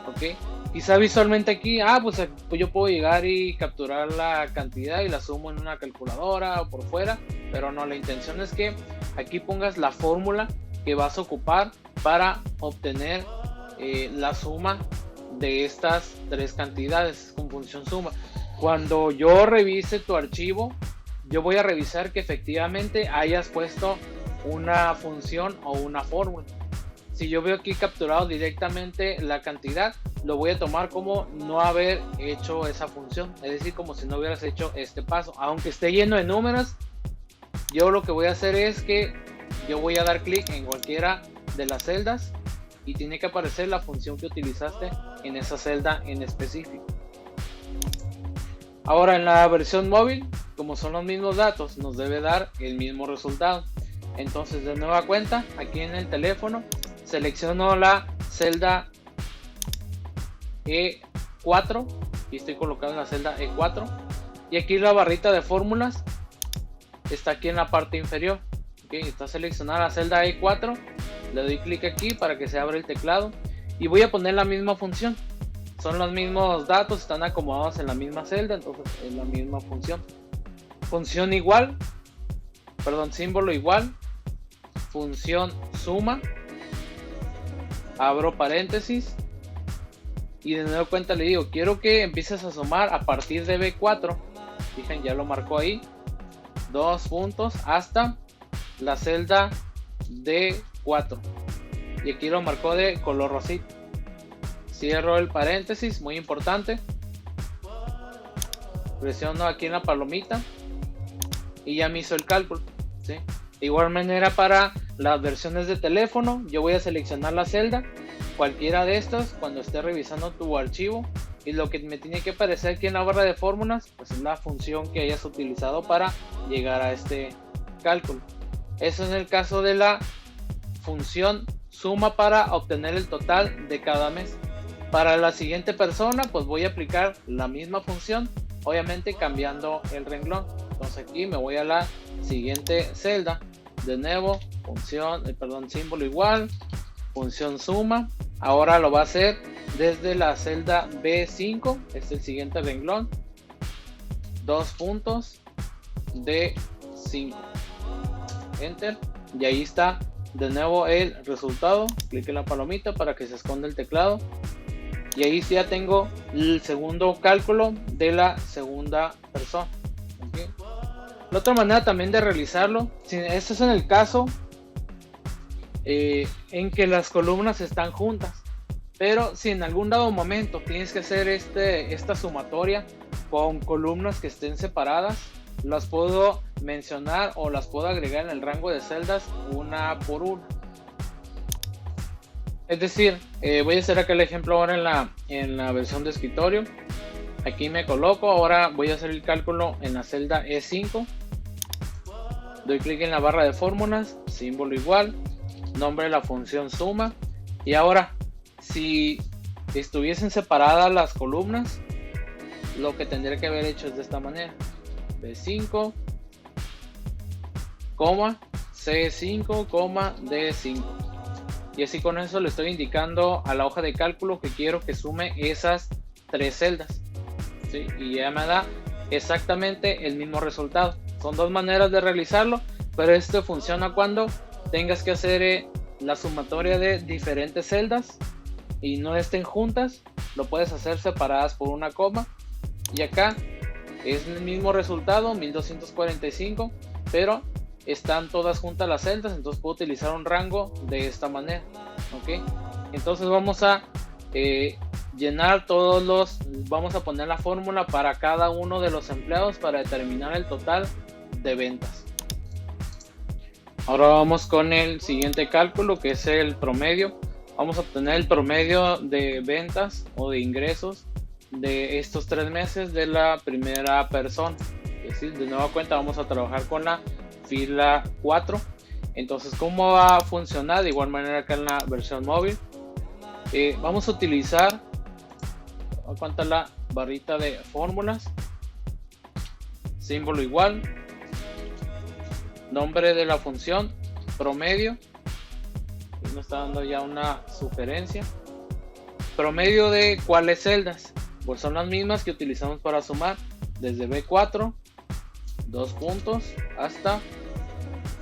¿Ok? Quizá visualmente aquí, pues yo puedo llegar y capturar la cantidad y la sumo en una calculadora o por fuera, pero no, la intención es que aquí pongas la fórmula que vas a ocupar para obtener la suma de estas 3 cantidades con función suma. Cuando yo revise tu archivo, yo voy a revisar que efectivamente hayas puesto una función o una fórmula. Si yo veo aquí capturado directamente la cantidad, lo voy a tomar como no haber hecho esa función, es decir, como si no hubieras hecho este paso. Aunque esté lleno de números, yo lo que voy a hacer es que yo voy a dar clic en cualquiera de las celdas y tiene que aparecer la función que utilizaste en esa celda en específico. Ahora en la versión móvil, como son los mismos datos, nos debe dar el mismo resultado. Entonces de nueva cuenta, aquí en el teléfono, selecciono la celda E4 y estoy colocado en la celda E4 y aquí la barrita de fórmulas está aquí en la parte inferior. Okay, está seleccionada la celda E4, le doy clic aquí para que se abra el teclado y voy a poner la misma función. Son los mismos datos, están acomodados en la misma celda, entonces es la misma función. Función igual, símbolo igual, función suma, abro paréntesis y de nueva cuenta le digo, quiero que empieces a sumar a partir de B4. Fijen, ya lo marcó ahí, 2 puntos hasta la celda D4 y aquí lo marcó de color rosita. Cierro el paréntesis, muy importante, presiono aquí en la palomita y ya me hizo el cálculo, ¿sí? De igual manera para las versiones de teléfono, yo voy a seleccionar la celda, cualquiera de estas, cuando esté revisando tu archivo, y lo que me tiene que aparecer aquí en la barra de fórmulas, pues es la función que hayas utilizado para llegar a este cálculo. Eso en el caso de la función suma para obtener el total de cada mes. Para la siguiente persona, pues voy a aplicar la misma función, obviamente cambiando el renglón. Entonces aquí me voy a la siguiente celda, de nuevo símbolo igual, función suma. Ahora lo va a hacer desde la celda B5, es el siguiente renglón, 2 puntos de 5, enter, y ahí está de nuevo el resultado. Clic en la palomita para que se esconda el teclado y ahí ya tengo el segundo cálculo de la segunda persona. ¿Okay? La otra manera también de realizarlo, esto es en el caso en que las columnas están juntas, pero si en algún dado momento tienes que hacer esta sumatoria con columnas que estén separadas, las puedo mencionar o las puedo agregar en el rango de celdas una por una. Es decir, voy a hacer acá el ejemplo ahora en la versión de escritorio. Aquí me coloco, ahora voy a hacer el cálculo en la celda E5. Doy clic en la barra de fórmulas, símbolo igual, nombre de la función suma. Y ahora, si estuviesen separadas las columnas, lo que tendría que haber hecho es de esta manera: B5, C5, D5. Y así con eso le estoy indicando a la hoja de cálculo que quiero que sume esas tres celdas, ¿sí? Y ya me da exactamente el mismo resultado. Son dos maneras de realizarlo, pero esto funciona cuando tengas que hacer la sumatoria de diferentes celdas y no estén juntas. Lo puedes hacer separadas por una coma, y acá es el mismo resultado, 1245, pero están todas juntas las celdas, entonces puedo utilizar un rango de esta manera. ¿Ok? Entonces vamos a llenar vamos a poner la fórmula para cada uno de los empleados para determinar el total de ventas. Ahora vamos con el siguiente cálculo, que es el promedio. Vamos a obtener el promedio de ventas o de ingresos de estos 3 meses de la primera persona. Es decir, de nueva cuenta vamos a trabajar con la fila 4. Entonces, ¿cómo va a funcionar? De igual manera acá en la versión móvil, vamos a utilizar la barrita de fórmulas, símbolo igual, nombre de la función promedio. Me está dando ya una sugerencia. Promedio de cuáles celdas, pues son las mismas que utilizamos para sumar, desde B4, 2 puntos, hasta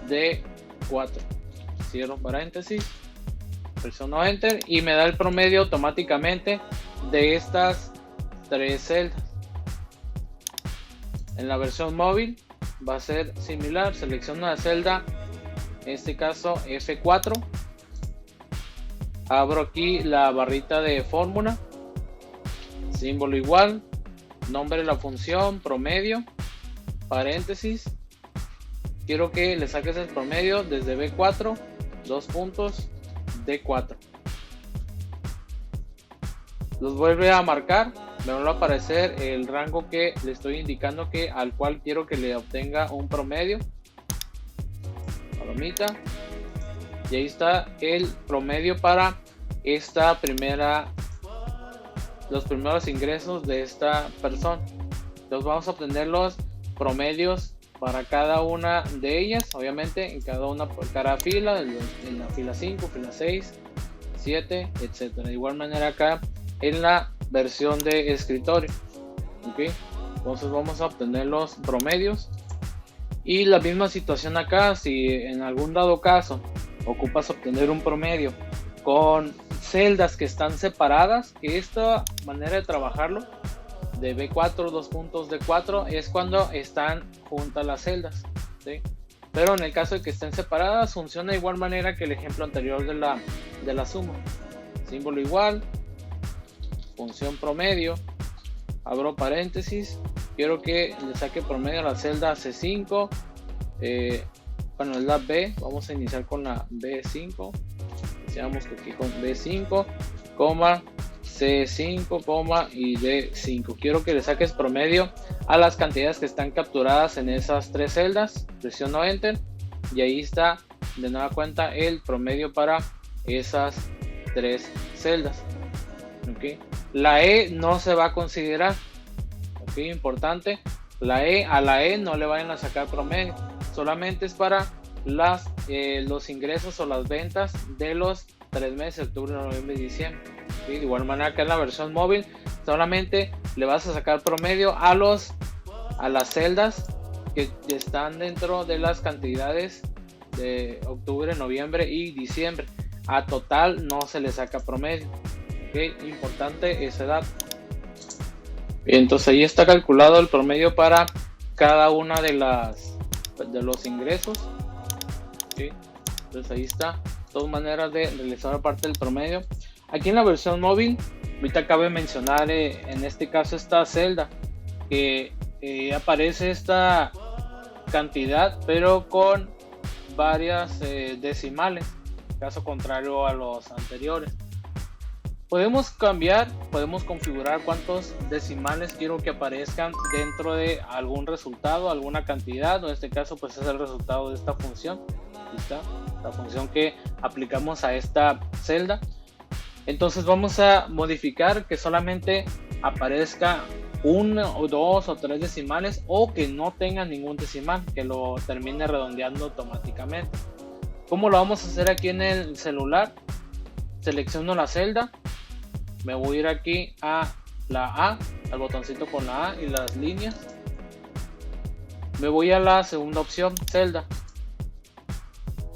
D4. Cierro paréntesis, presiono enter y me da el promedio automáticamente de estas 3 celdas. En la versión móvil va a ser similar. Selecciono la celda, en este caso F4, abro aquí la barrita de fórmula, símbolo igual, nombre de la función promedio, paréntesis, quiero que le saques el promedio desde B4, 2 puntos, D4. Los vuelve a marcar, me va a aparecer el rango que le estoy indicando, al cual quiero que le obtenga un promedio. Palomita. Y ahí está el promedio para los primeros ingresos de esta persona. Entonces vamos a obtener los promedios para cada una de ellas, obviamente en cada una por cada fila, en la fila 5, fila 6, 7, etcétera. De igual manera acá en la versión de escritorio. ¿Okay? Entonces vamos a obtener los promedios. Y la misma situación acá, si en algún dado caso ocupas obtener un promedio con celdas que están separadas, esta manera de trabajarlo de B4, 2 puntos D4 es cuando están juntas las celdas, ¿sí? Pero en el caso de que estén separadas funciona de igual manera que el ejemplo anterior de la suma. Símbolo igual, función promedio, abro paréntesis, quiero que le saque promedio a la celda C5, bueno, es la B, vamos a iniciar con la B5, iniciamos aquí con B5, coma, C5, coma y D5. Quiero que le saques promedio a las cantidades que están capturadas en esas 3 celdas, presiono enter y ahí está de nueva cuenta el promedio para esas 3 celdas. ¿Okay? La E no se va a considerar, ¿okay? Importante, a la E no le vayan a sacar promedio, solamente es para los ingresos o las ventas de los 3 meses, octubre, noviembre y diciembre. ¿Sí? De igual manera que en la versión móvil solamente le vas a sacar promedio a las celdas que están dentro de las cantidades de octubre, noviembre y diciembre. A total no se le saca promedio. ¿Okay? Importante ese dato. Bien, entonces ahí está calculado el promedio para cada una de los ingresos. ¿Okay? Entonces ahí está, dos maneras de realizar parte del promedio. Aquí en la versión móvil, ahorita cabe mencionar en este caso esta celda que aparece esta cantidad pero con varias decimales. caso contrario a los anteriores. Podemos cambiar, podemos configurar cuántos decimales quiero que aparezcan dentro de algún resultado, alguna cantidad. En este caso pues es el resultado de esta función. Aquí está, la función que aplicamos a esta celda. Entonces vamos a modificar que solamente aparezca 1 o 2 o 3 decimales, o que no tenga ningún decimal, que lo termine redondeando automáticamente. ¿Cómo lo vamos a hacer aquí en el celular? Selecciono la celda, me voy a ir aquí a la A, al botoncito con la A y las líneas. Me voy a la segunda opción, celda.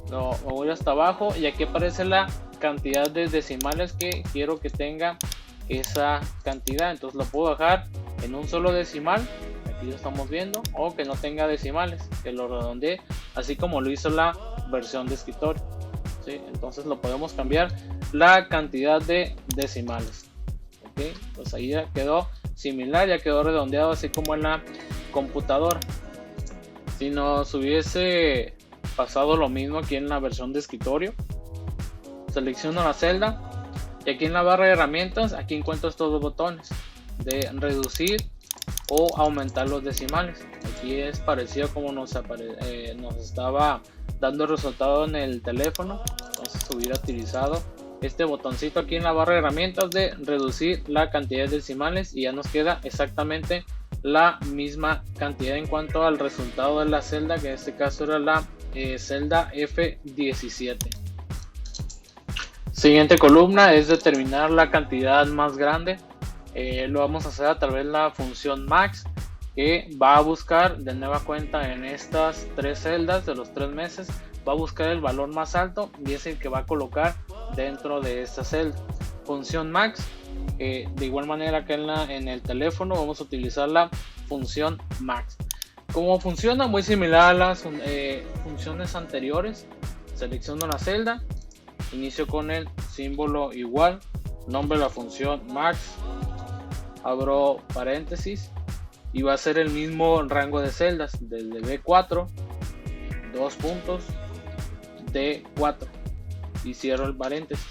Me voy hasta abajo y aquí aparece la cantidad de decimales que quiero que tenga esa cantidad. Entonces lo puedo dejar en un solo decimal, aquí lo estamos viendo, o que no tenga decimales, que lo redondee, así como lo hizo la versión de escritorio. ¿Sí? Entonces lo podemos cambiar la cantidad de decimales. ¿Okay? Pues ahí ya quedó similar, ya quedó redondeado así como en la computadora. Si nos hubiese pasado lo mismo aquí en la versión de escritorio, selecciono la celda y aquí en la barra de herramientas, aquí encuentro estos dos botones de reducir o aumentar los decimales. Aquí es parecido como nos estaba dando el resultado en el teléfono. Entonces hubiera utilizado este botoncito aquí en la barra de herramientas de reducir la cantidad de decimales y ya nos queda exactamente la misma cantidad en cuanto al resultado de la celda, que en este caso era la celda F17. Siguiente columna es determinar la cantidad más grande. Lo vamos a hacer a través de la función max, que va a buscar de nueva cuenta en estas tres celdas de los 3 meses, va a buscar el valor más alto y es el que va a colocar dentro de esta celda. Función max, de igual manera que en el teléfono vamos a utilizar la función max. ¿Cómo funciona? Muy similar a las funciones anteriores. Selecciono la celda, inicio con el símbolo igual, nombre de la función max, abro paréntesis y va a ser el mismo rango de celdas, desde B4, 2 puntos, D4 y cierro el paréntesis.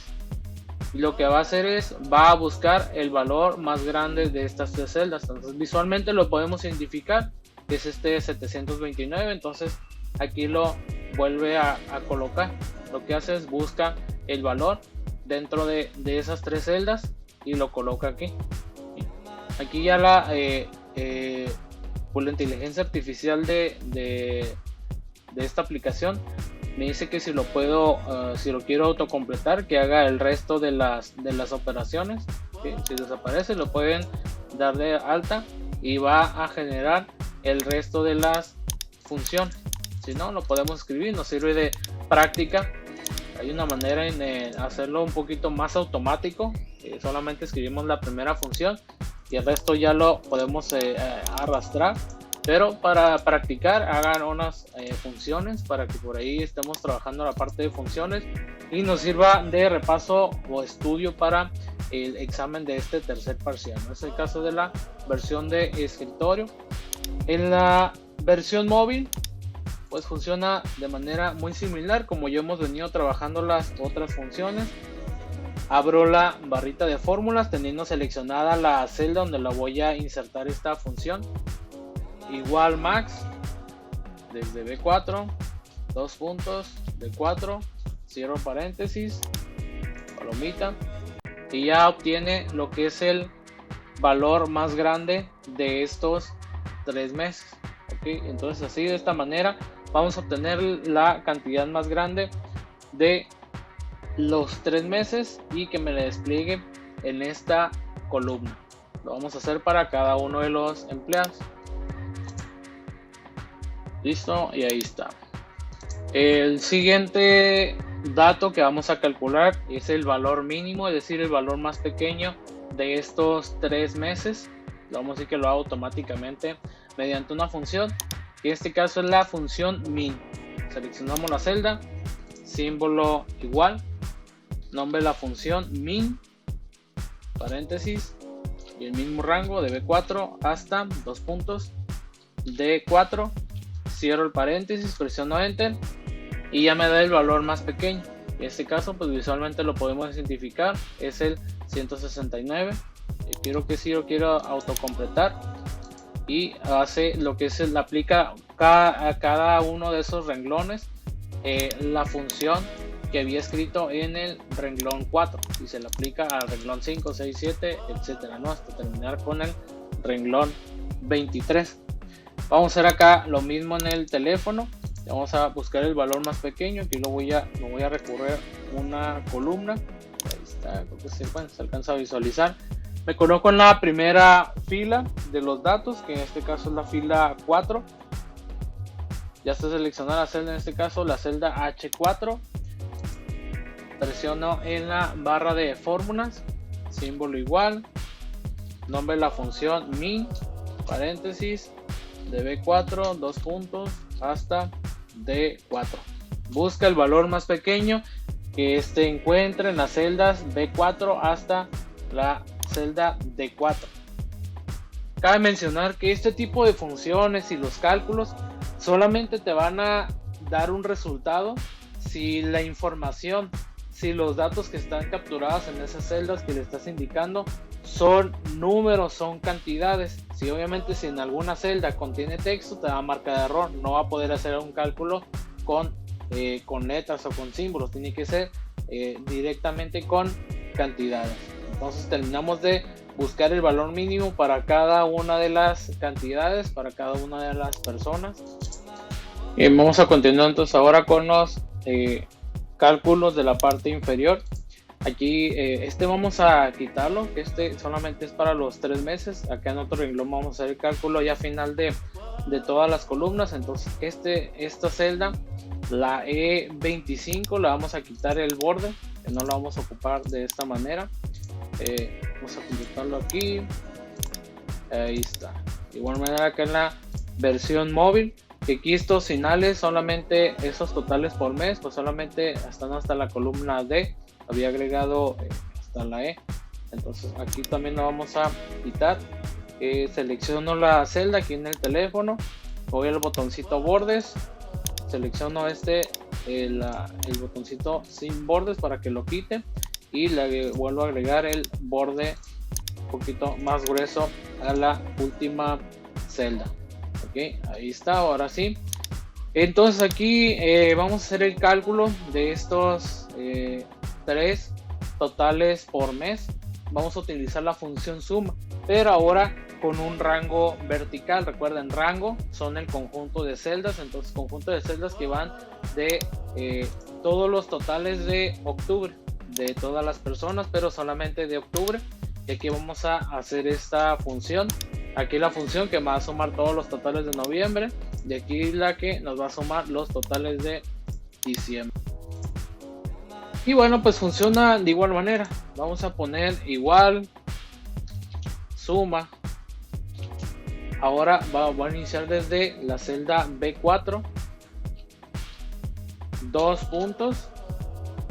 Y lo que va a hacer es, va a buscar el valor más grande de estas tres celdas. Entonces visualmente lo podemos identificar, que es este 729, entonces aquí lo vuelve a colocar. Lo que hace es busca el valor dentro de esas tres celdas y lo coloca aquí. Aquí ya por la inteligencia artificial de esta aplicación me dice que si lo quiero autocompletar, que haga el resto de las operaciones. ¿Sí? Si desaparece lo pueden dar de alta y va a generar el resto de las funciones. Si no, lo podemos escribir, nos sirve de práctica. Hay una manera en hacerlo un poquito más automático. Solamente escribimos la primera función y el resto ya lo podemos arrastrar. Pero para practicar, hagan unas funciones para que por ahí estemos trabajando la parte de funciones y nos sirva de repaso o estudio para el examen de este tercer parcial. Es el caso de la versión de escritorio. En la versión móvil pues funciona de manera muy similar como ya hemos venido trabajando las otras funciones. Abro la barrita de fórmulas teniendo seleccionada la celda donde la voy a insertar esta función. Igual max, desde B4, 2 puntos, D4, cierro paréntesis, palomita, y ya obtiene lo que es el valor más grande de estos 3 meses. ¿Okay? Entonces así de esta manera vamos a obtener la cantidad más grande de los 3 meses y que me la despliegue en esta columna. Lo vamos a hacer para cada uno de los empleados. Listo, y ahí está. El siguiente dato que vamos a calcular es el valor mínimo, es decir, el valor más pequeño de estos 3 meses. Vamos a decir que lo hago automáticamente mediante una función. En este caso es la función min. Seleccionamos la celda, símbolo igual, nombre de la función min, paréntesis y el mismo rango de B4 hasta 2 puntos, D4. Cierro el paréntesis, presiono enter y ya me da el valor más pequeño. En este caso pues visualmente lo podemos identificar, es el 169. Quiero autocompletar y hace lo que es le aplica a cada uno de esos renglones la función que había escrito en el renglón 4 y se le aplica al renglón 5, 6, 7, etcétera, ¿no? Hasta terminar con el renglón 23. Vamos a hacer acá lo mismo en el teléfono. Vamos a buscar el valor más pequeño. Aquí lo voy a recorrer una columna. Ahí está, creo que se alcanza a visualizar. Me coloco en la primera fila de los datos, que en este caso es la fila 4. Ya se selecciona la celda, en este caso la celda H4. Presiono en la barra de fórmulas, símbolo igual, nombre de la función min, paréntesis, de B4, 2 puntos, hasta D4. Busca el valor más pequeño que encuentre en las celdas B4 hasta la celda D4. Cabe mencionar que este tipo de funciones y los cálculos solamente te van a dar un resultado si la información, si los datos que están capturados en esas celdas que le estás indicando son números, son cantidades. Si obviamente si en alguna celda contiene texto, te va a marcar error, no va a poder hacer un cálculo con letras o con símbolos, tiene que ser directamente con cantidades. Entonces terminamos de buscar el valor mínimo para cada una de las cantidades, para cada una de las personas. Vamos a continuar entonces ahora con los cálculos de la parte inferior. Aquí vamos a quitarlo, solamente es para los 3 meses. Acá en otro renglón vamos a hacer el cálculo ya final de todas las columnas. Entonces esta celda, la E25, la vamos a quitar el borde, que no la vamos a ocupar de esta manera. Vamos a completarlo aquí. Ahí está. De igual manera acá en la versión móvil, que aquí estos finales, solamente esos totales por mes, pues solamente están hasta la columna D. Había agregado hasta la E. Entonces aquí también lo vamos a quitar. Selecciono la celda aquí en el teléfono, voy al botoncito bordes, selecciono el botoncito sin bordes para que lo quite y le vuelvo a agregar el borde un poquito más grueso a la última celda. Ok, ahí está, ahora sí. Entonces aquí vamos a hacer el cálculo de estos 3 totales por mes. Vamos a utilizar la función suma, pero ahora con un rango vertical. Recuerden, rango son el conjunto de celdas, entonces conjunto de celdas que van de todos los totales de octubre, de todas las personas, pero solamente de octubre. Y aquí vamos a hacer esta función. Aquí la función que va a sumar todos los totales de noviembre, y aquí la que nos va a sumar los totales de diciembre. Y bueno, pues funciona de igual manera. Vamos a poner igual, suma. Ahora voy a iniciar desde la celda B4, 2 puntos,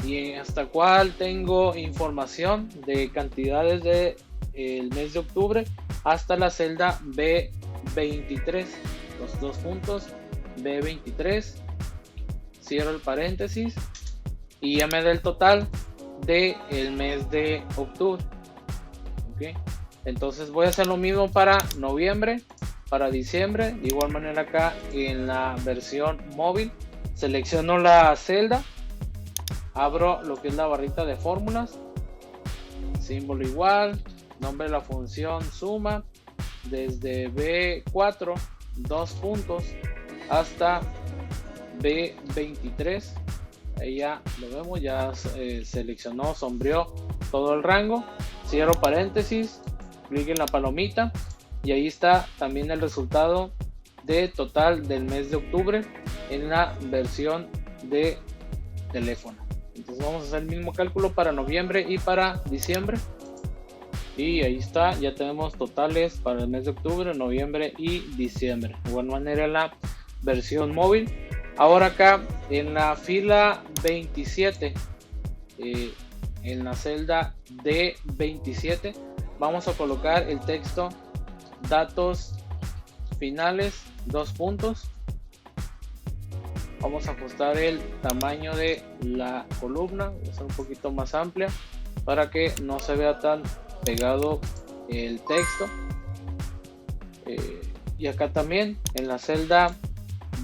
y hasta cuál tengo información de cantidades de el mes de octubre hasta la celda B23, los 2 puntos, B23, cierro el paréntesis y ya me da el total de el mes de octubre. Okay. Entonces voy a hacer lo mismo para noviembre, para diciembre. De igual manera acá en la versión móvil selecciono la celda, abro lo que es la barrita de fórmulas, símbolo igual, nombre de la función suma, desde B4, 2 puntos, hasta B23. Ahí ya lo vemos, ya seleccionó, sombreó todo el rango, cierro paréntesis, clic en la palomita y ahí está también el resultado de total del mes de octubre en la versión de teléfono. Entonces vamos a hacer el mismo cálculo para noviembre y para diciembre. Y ahí está, ya tenemos totales para el mes de octubre, noviembre y diciembre. De igual manera la versión móvil. Ahora acá en la fila 27, en la celda D27, vamos a colocar el texto datos finales, 2 puntos. vamos a ajustar el tamaño de la columna, va a ser un poquito más amplia para que no se vea tan pegado el texto. Y acá también en la celda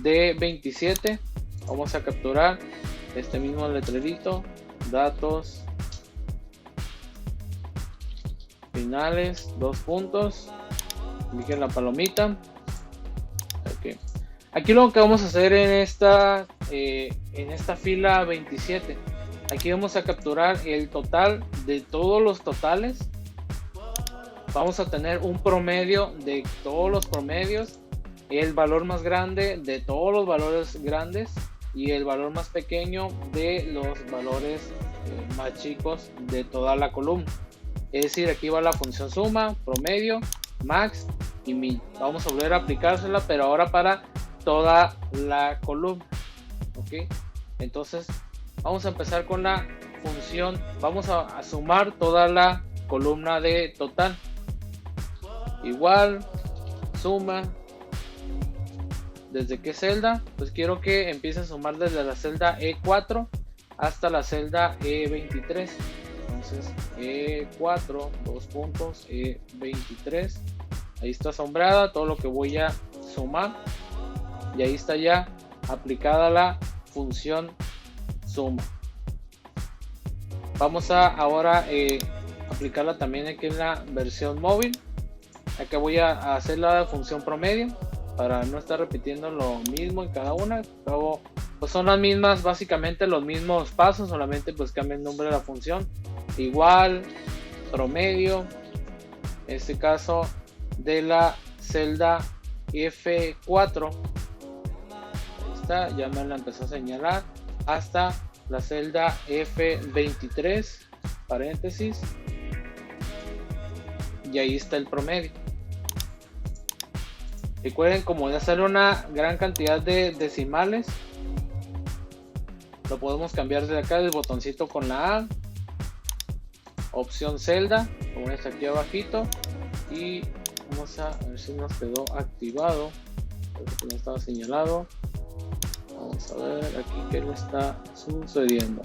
D27 vamos a capturar este mismo letrerito, datos finales, 2 puntos, clic en la palomita. Okay. Aquí lo que vamos a hacer en esta fila 27, aquí vamos a capturar el total de todos los totales. Vamos a tener un promedio de todos los promedios, el valor más grande de todos los valores grandes y el valor más pequeño de los valores más chicos de toda la columna. Es decir, aquí va la función suma, promedio, max y min. Vamos a volver a aplicársela, pero ahora para toda la columna. ¿Ok? Entonces vamos a empezar con la función. Vamos a sumar toda la columna de total. Igual, suma. ¿Desde qué celda? Pues quiero que empiece a sumar desde la celda E4 hasta la celda E23. Entonces E4, 2 puntos, E23. Ahí está sombreada todo lo que voy a sumar. Y ahí está ya aplicada la función suma. Vamos a ahora aplicarla también aquí en la versión móvil. Acá voy a hacer la función promedio para no estar repitiendo lo mismo en cada una. Luego, pues son las mismas, básicamente los mismos pasos, solamente pues cambia el nombre de la función. Igual, promedio, en este caso de la celda F4. Ahí está, ya me la empezó a señalar, hasta la celda F23, paréntesis, y ahí está el promedio. Recuerden, como de hacer una gran cantidad de decimales, lo podemos cambiar desde acá, del botoncito con la A, opción celda, como está aquí abajito, y vamos a ver si nos quedó activado, porque no estaba señalado. Vamos a ver aquí qué le está sucediendo.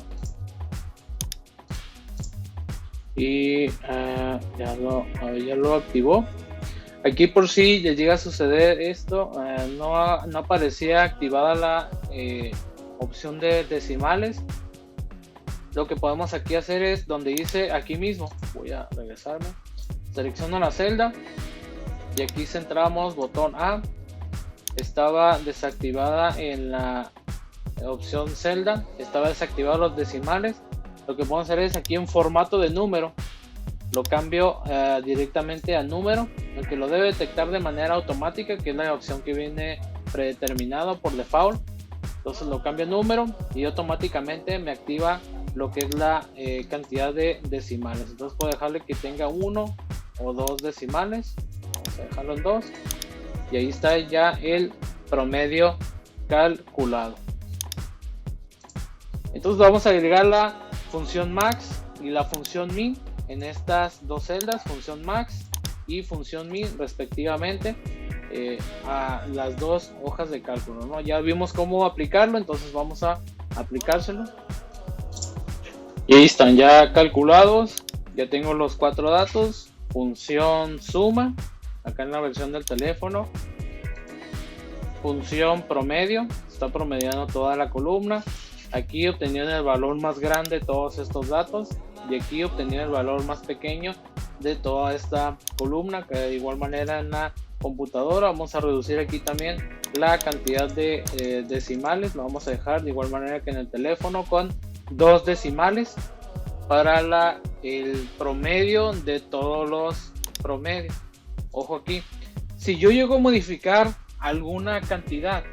Y ya lo activó. Aquí, por si les llega a suceder esto, no aparecía activada la opción de decimales. Lo que podemos aquí hacer es donde dice aquí mismo, voy a regresarme, selecciono la celda y aquí centramos botón A. Estaba desactivada en la opción celda, estaba desactivado los decimales. Lo que podemos hacer es aquí en formato de número, lo cambio directamente a número, aunque lo debe detectar de manera automática, que es la opción que viene predeterminada por default. Entonces lo cambio a número y automáticamente me activa lo que es la cantidad de decimales. Entonces puedo dejarle que tenga 1 o 2 decimales. Vamos a dejarlo en 2 y ahí está ya el promedio calculado. Entonces vamos a agregar la función max y la función min en estas dos celdas, función max y función min respectivamente, a las dos hojas de cálculo, ¿no? Ya vimos cómo aplicarlo, entonces vamos a aplicárselo. Y ahí están ya calculados. Ya tengo los 4 datos. Función suma, acá en la versión del teléfono. Función promedio, está promediando toda la columna. Aquí obteniendo el valor más grande de todos estos datos. Y aquí obteniendo el valor más pequeño de toda esta columna. Que de igual manera en la computadora vamos a reducir aquí también la cantidad de decimales. Lo vamos a dejar de igual manera que en el teléfono con 2 decimales para el promedio de todos los promedios. Ojo aquí, si yo llego a modificar alguna cantidad,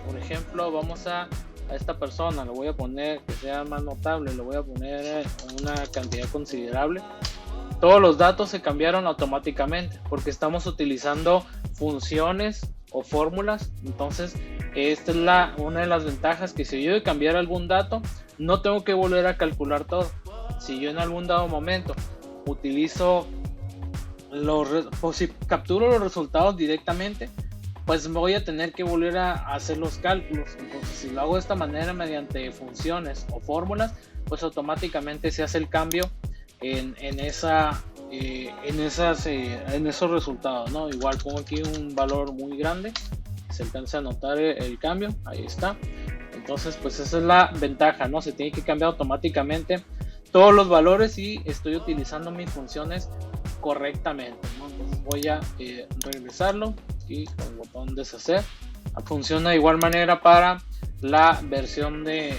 por ejemplo, vamos a esta persona, le voy a poner que sea más notable, le voy a poner una cantidad considerable. Todos los datos se cambiaron automáticamente porque estamos utilizando funciones o fórmulas. Entonces esta es una de las ventajas, que si yo de cambiar algún dato no tengo que volver a calcular todo. Si yo en algún dado momento utilizo si capturo los resultados directamente, pues voy a tener que volver a hacer los cálculos. Entonces, si lo hago de esta manera mediante funciones o fórmulas, pues automáticamente se hace el cambio en esos resultados, ¿no? Igual pongo aquí un valor muy grande, se alcanza a notar el cambio, ahí está. Entonces, pues esa es la ventaja, ¿no? Se tiene que cambiar automáticamente todos los valores y estoy utilizando mis funciones correctamente, ¿no? Entonces voy a regresarlo y con el botón deshacer. Funciona de igual manera para la versión del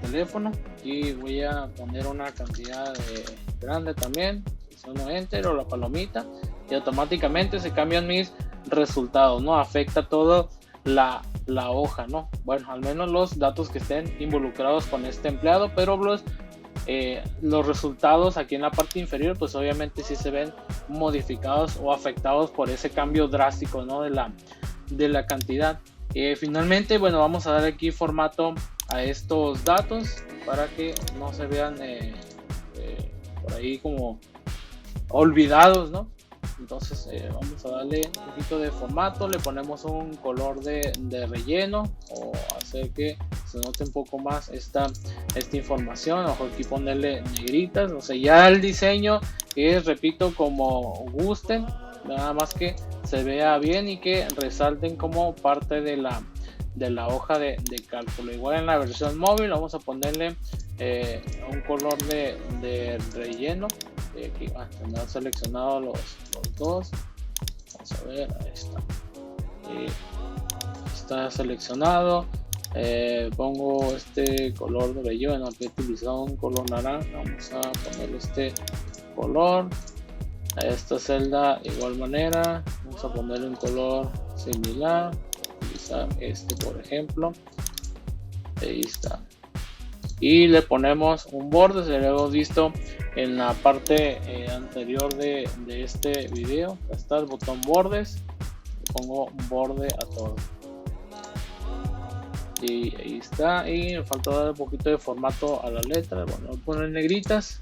teléfono, y voy a poner una cantidad grande también, presiono enter o la palomita y automáticamente se cambian mis resultados, ¿no? Afecta todo la hoja, ¿no? Bueno, al menos los datos que estén involucrados con este empleado, pero los resultados aquí en la parte inferior pues obviamente sí se ven modificados o afectados por ese cambio drástico, ¿no? de la cantidad. Finalmente, bueno, vamos a dar aquí formato a estos datos para que no se vean por ahí como olvidados, ¿no? Entonces vamos a darle un poquito de formato, le ponemos un color de relleno o hacer que se note un poco más esta información. Ojo, aquí ponerle negritas, o sea, ya el diseño es, repito, como gusten, nada más que se vea bien y que resalten como parte de la hoja de cálculo. Igual en la versión móvil vamos a ponerle un color de relleno. Aquí tendrán seleccionado los dos. Vamos a ver, ahí está. Está seleccionado. Pongo este color de relleno. Aquí he utilizado un color naranja. Vamos a poner este color. A esta celda igual manera. Vamos a ponerle un color similar. Utilizar este, por ejemplo. Ahí está. Y le ponemos un borde, se lo hemos visto en la parte anterior de este video. Está el botón bordes, le pongo borde a todo y ahí está. Y me falta dar un poquito de formato a la letra. Bueno, voy a poner negritas.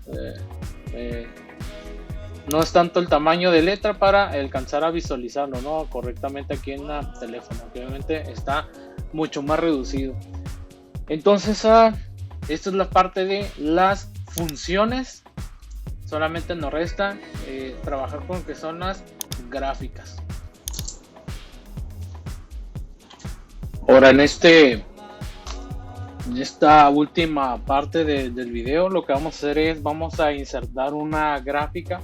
No es tanto el tamaño de letra para alcanzar a visualizarlo, ¿no? Correctamente aquí en el teléfono, que obviamente está mucho más reducido. Entonces esta es la parte de las funciones. Solamente nos resta trabajar con lo que son las gráficas. Ahora en esta última parte del video, lo que vamos a hacer es vamos a insertar una gráfica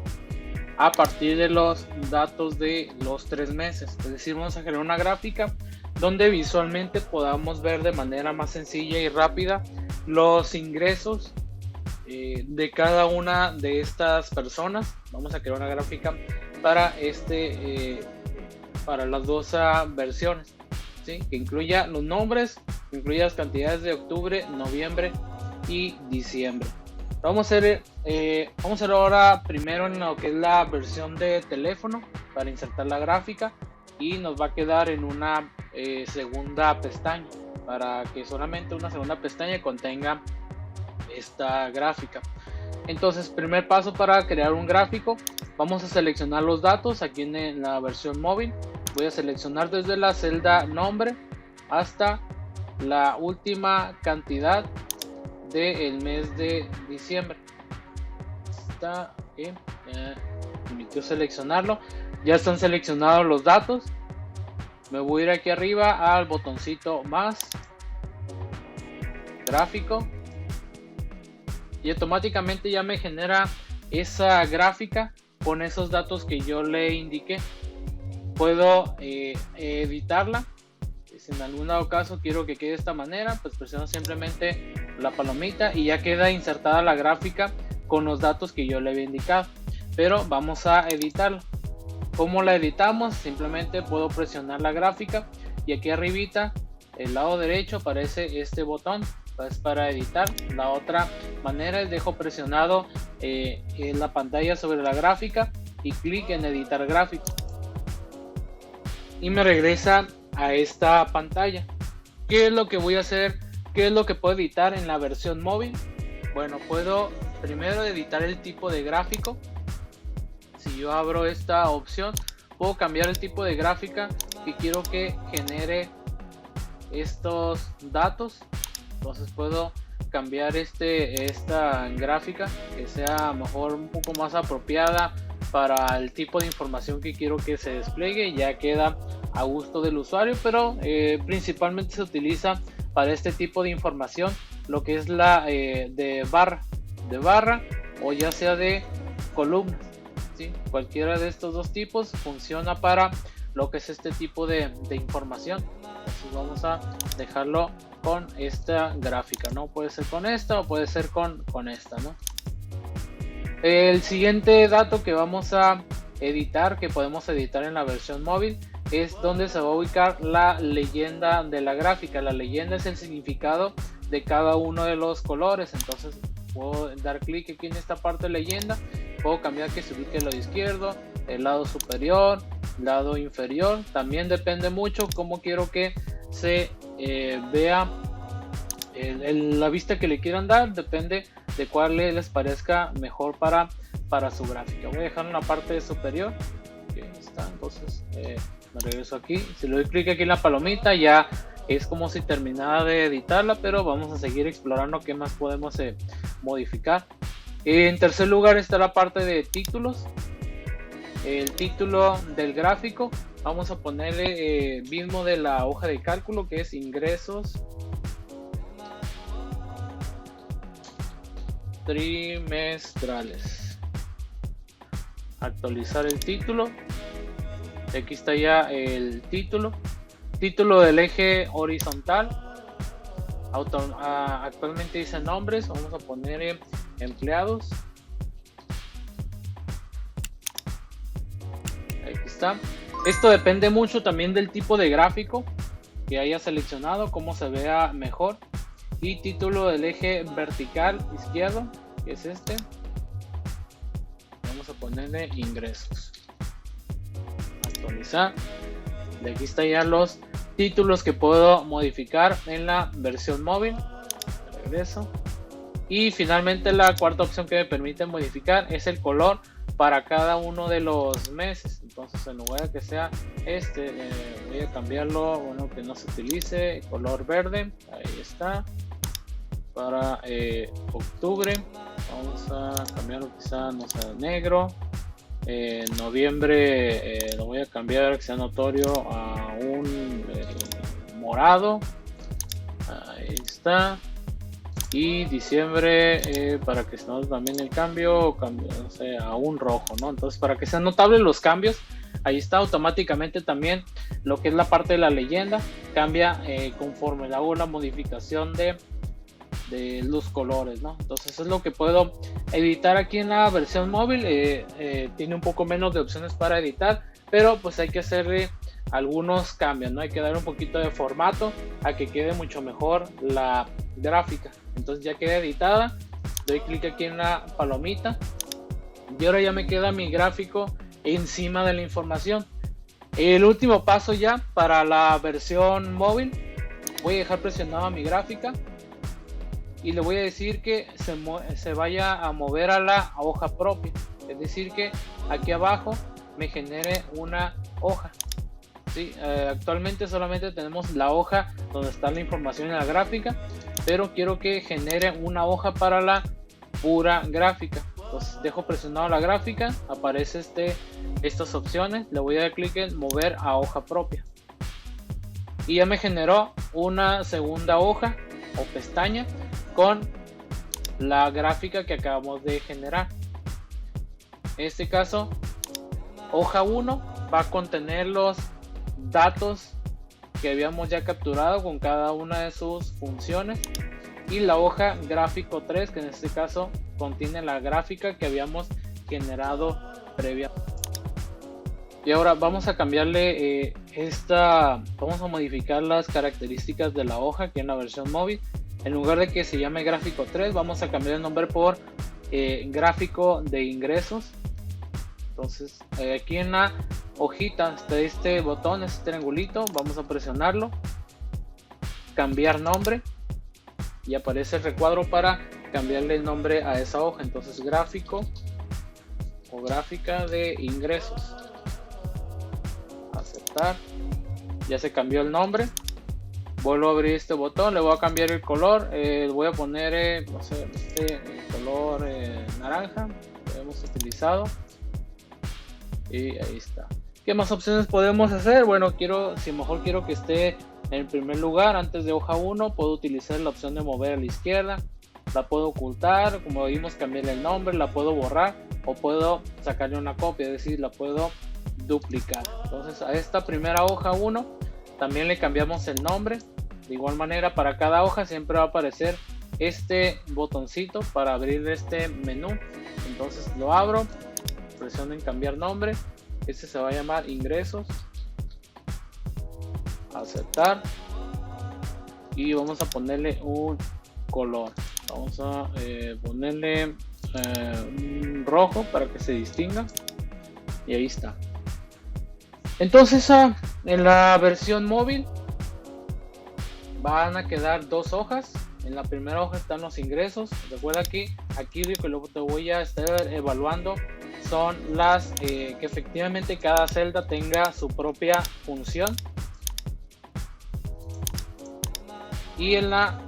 a partir de los datos de los 3 meses. Es decir, vamos a generar una gráfica donde visualmente podamos ver de manera más sencilla y rápida los ingresos de cada una de estas personas. Vamos a crear una gráfica para para las dos versiones, ¿sí? Que incluya los nombres, que incluya las cantidades de octubre, noviembre y diciembre. Vamos a hacer ahora primero en lo que es la versión de teléfono para insertar la gráfica, y nos va a quedar en una segunda pestaña, para que solamente una segunda pestaña contenga esta gráfica. Entonces, primer paso para crear un gráfico, vamos a seleccionar los datos aquí en la versión móvil. Voy a seleccionar desde la celda nombre hasta la última cantidad del mes de diciembre. Está aquí, permitió seleccionarlo. Ya están seleccionados los datos. Me voy a ir aquí arriba al botoncito más, gráfico, y automáticamente ya me genera esa gráfica con esos datos que yo le indiqué. Puedo editarla. Si en algún caso quiero que quede de esta manera, pues presiono simplemente la palomita y ya queda insertada la gráfica con los datos que yo le había indicado. Pero vamos a editarla. ¿Cómo la editamos? Simplemente puedo presionar la gráfica y aquí arribita, el lado derecho, aparece este botón. Es para editar. La otra manera es dejo presionado en la pantalla sobre la gráfica y clic en editar gráfico y me regresa a esta pantalla. ¿Qué es lo que voy a hacer? ¿Qué es lo que puedo editar en la versión móvil? Bueno, puedo primero editar el tipo de gráfico. Si yo abro esta opción, puedo cambiar el tipo de gráfica que quiero que genere estos datos. Entonces puedo cambiar esta gráfica que sea mejor un poco más apropiada para el tipo de información que quiero que se despliegue. Ya queda a gusto del usuario, pero principalmente se utiliza para este tipo de información lo que es la de barra o ya sea de columnas, ¿sí? Cualquiera de estos dos tipos funciona para lo que es este tipo de información. Entonces vamos a dejarlo con esta gráfica, ¿no? Puede ser con esta o puede ser con esta, ¿no? El siguiente dato que vamos a editar, que podemos editar en la versión móvil, es donde se va a ubicar la leyenda de la gráfica. La leyenda es el significado de cada uno de los colores. Entonces puedo dar clic aquí en esta parte de leyenda, puedo cambiar que se ubique el lado izquierdo, el lado superior, lado inferior. También depende mucho cómo quiero que se vea la vista que le quieran dar, depende de cuál les parezca mejor para su gráfica. Voy a dejar en la parte superior, aquí está. Entonces me regreso aquí, si le doy clic aquí en la palomita ya es como si terminara de editarla, pero vamos a seguir explorando qué más podemos modificar. En tercer lugar está la parte de títulos. El título del gráfico vamos a ponerle mismo de la hoja de cálculo, que es ingresos trimestrales. Actualizar el título. Aquí está ya el título del eje horizontal. Actualmente dice nombres, vamos a poner empleados. Aquí está. Esto depende mucho también del tipo de gráfico que haya seleccionado, cómo se vea mejor. Y título del eje vertical izquierdo, que es este, vamos a ponerle ingresos. Actualizar. De aquí están ya los títulos que puedo modificar en la versión móvil. Regreso. Y finalmente la cuarta opción que me permite modificar es el color para cada uno de los meses. Entonces en lugar de que sea voy a cambiarlo, bueno, que no se utilice color verde. Ahí está. Para octubre vamos a cambiarlo, quizá no sea negro. Noviembre lo voy a cambiar que sea notorio a un morado. Ahí está. Y diciembre para que se note también el cambio, no sé, a un rojo, ¿no? Entonces para que sean notables los cambios, ahí está. Automáticamente también lo que es la parte de la leyenda cambia conforme le hago la modificación de los colores, ¿no? Entonces es lo que puedo editar aquí en la versión móvil. Tiene un poco menos de opciones para editar, pero pues hay que hacerle algunos cambios, ¿no? Hay que dar un poquito de formato a que quede mucho mejor la gráfica. Entonces ya queda editada, doy clic aquí en la palomita y ahora ya me queda mi gráfico encima de la información. El último paso ya para la versión móvil, voy a dejar presionada mi gráfica y le voy a decir que se vaya a mover a la hoja propia, es decir que aquí abajo me genere una hoja. Sí, actualmente solamente tenemos la hoja donde está la información en la gráfica, pero quiero que genere una hoja para la pura gráfica. Entonces dejo presionado la gráfica, aparece estas opciones, le voy a dar clic en mover a hoja propia y ya me generó una segunda hoja o pestaña con la gráfica que acabamos de generar. En este caso, hoja 1 va a contener los datos que habíamos ya capturado con cada una de sus funciones, y la hoja gráfico 3, que en este caso contiene la gráfica que habíamos generado previa. Y ahora vamos a cambiarle vamos a modificar las características de la hoja que en la versión móvil. En lugar de que se llame gráfico 3, vamos a cambiar el nombre por gráfico de ingresos. Entonces aquí en la hojita está este botón, este triangulito, vamos a presionarlo, cambiar nombre y aparece el recuadro para cambiarle el nombre a esa hoja. Entonces gráfico o gráfica de ingresos, aceptar Ya se cambió el nombre. Vuelvo a abrir este botón, le voy a cambiar el color, voy a poner no sé, color naranja que hemos utilizado, y ahí está. ¿Qué más opciones podemos hacer? Bueno, si mejor quiero que esté en el primer lugar antes de hoja 1, puedo utilizar la opción de mover a la izquierda, la puedo ocultar, como vimos, cambiarle el nombre, la puedo borrar o puedo sacarle una copia, es decir, la puedo duplicar. Entonces a esta primera hoja 1 también le cambiamos el nombre. De igual manera, para cada hoja siempre va a aparecer este botoncito para abrir este menú. Entonces lo abro, presiono en cambiar nombre. Este se va a llamar ingresos, aceptar, y vamos a ponerle un color. Vamos a ponerle un rojo para que se distinga, y ahí está. Entonces en la versión móvil van a quedar dos hojas. En la primera hoja están los ingresos. Recuerda que aquí lo que te voy a estar evaluando son las que efectivamente cada celda tenga su propia función. Y en la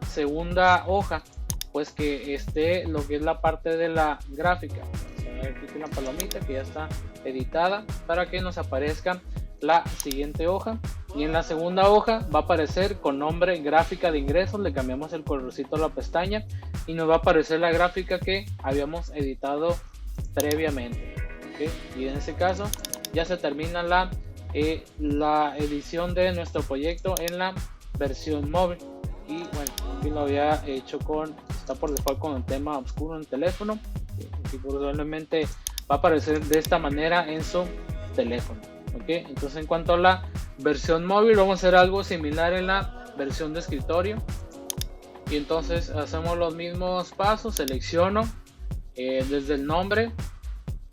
segunda hoja, pues que esté lo que es la parte de la gráfica. Aquí con la palomita que ya está editada para que nos aparezca la siguiente hoja. Y en la segunda hoja va a aparecer con nombre gráfica de ingresos. Le cambiamos el colorcito a la pestaña y nos va a aparecer la gráfica que habíamos editado previamente, ¿okay? Y en ese caso ya se termina la edición de nuestro proyecto en la versión móvil. Y bueno, aquí lo había hecho está por default con el tema oscuro en el teléfono, y probablemente va a aparecer de esta manera en su teléfono. ¿Okay? Entonces, en cuanto a la versión móvil, vamos a hacer algo similar en la versión de escritorio. Y entonces hacemos los mismos pasos. Selecciono desde el nombre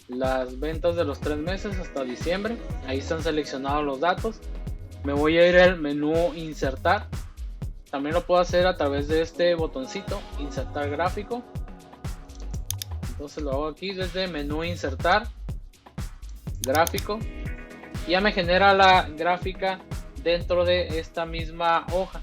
las ventas de los 3 meses hasta diciembre. Ahí están seleccionados los datos. Me voy a ir al menú insertar. También lo puedo hacer a través de este botoncito, insertar gráfico. Entonces lo hago aquí desde menú insertar, gráfico. Ya me genera la gráfica dentro de esta misma hoja.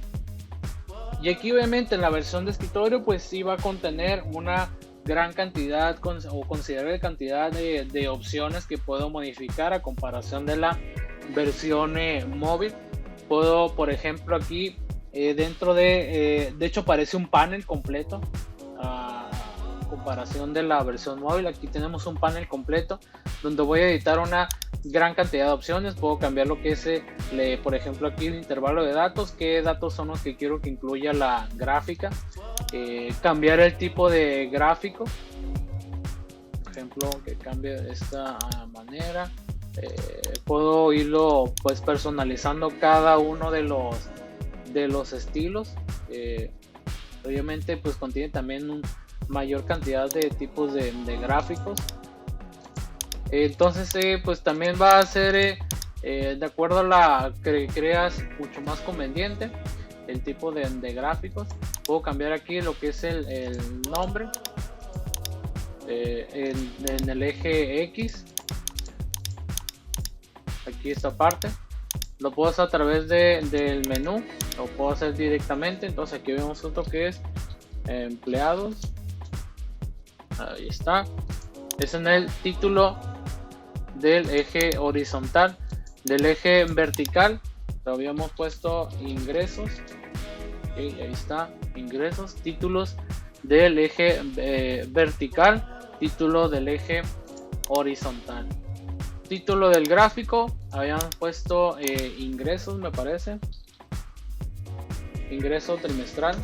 Y aquí obviamente en la versión de escritorio pues sí va a contener una gran cantidad o considerable cantidad de opciones que puedo modificar a comparación de la versión móvil. Puedo, por ejemplo, aquí dentro de hecho parece un panel completo a comparación de la versión móvil. Aquí tenemos un panel completo donde voy a editar una gran cantidad de opciones. Puedo cambiar lo que es por ejemplo aquí el intervalo de datos, qué datos son los que quiero que incluya la gráfica, cambiar el tipo de gráfico, por ejemplo que cambie de esta manera. Puedo irlo pues personalizando cada uno de los estilos. Obviamente pues contiene también una mayor cantidad de tipos de gráficos. Entonces pues también va a ser de acuerdo a la que creas mucho más conveniente el tipo de gráficos. Puedo cambiar aquí lo que es el nombre en el eje X, aquí esta parte lo puedo hacer a través del menú, lo puedo hacer directamente. Entonces aquí vemos otro que es empleados, ahí está, es en el título del eje horizontal. Del eje vertical lo habíamos puesto ingresos, okay, ahí está, ingresos, títulos del eje vertical, título del eje horizontal, título del gráfico habíamos puesto ingresos, me parece, ingreso trimestral.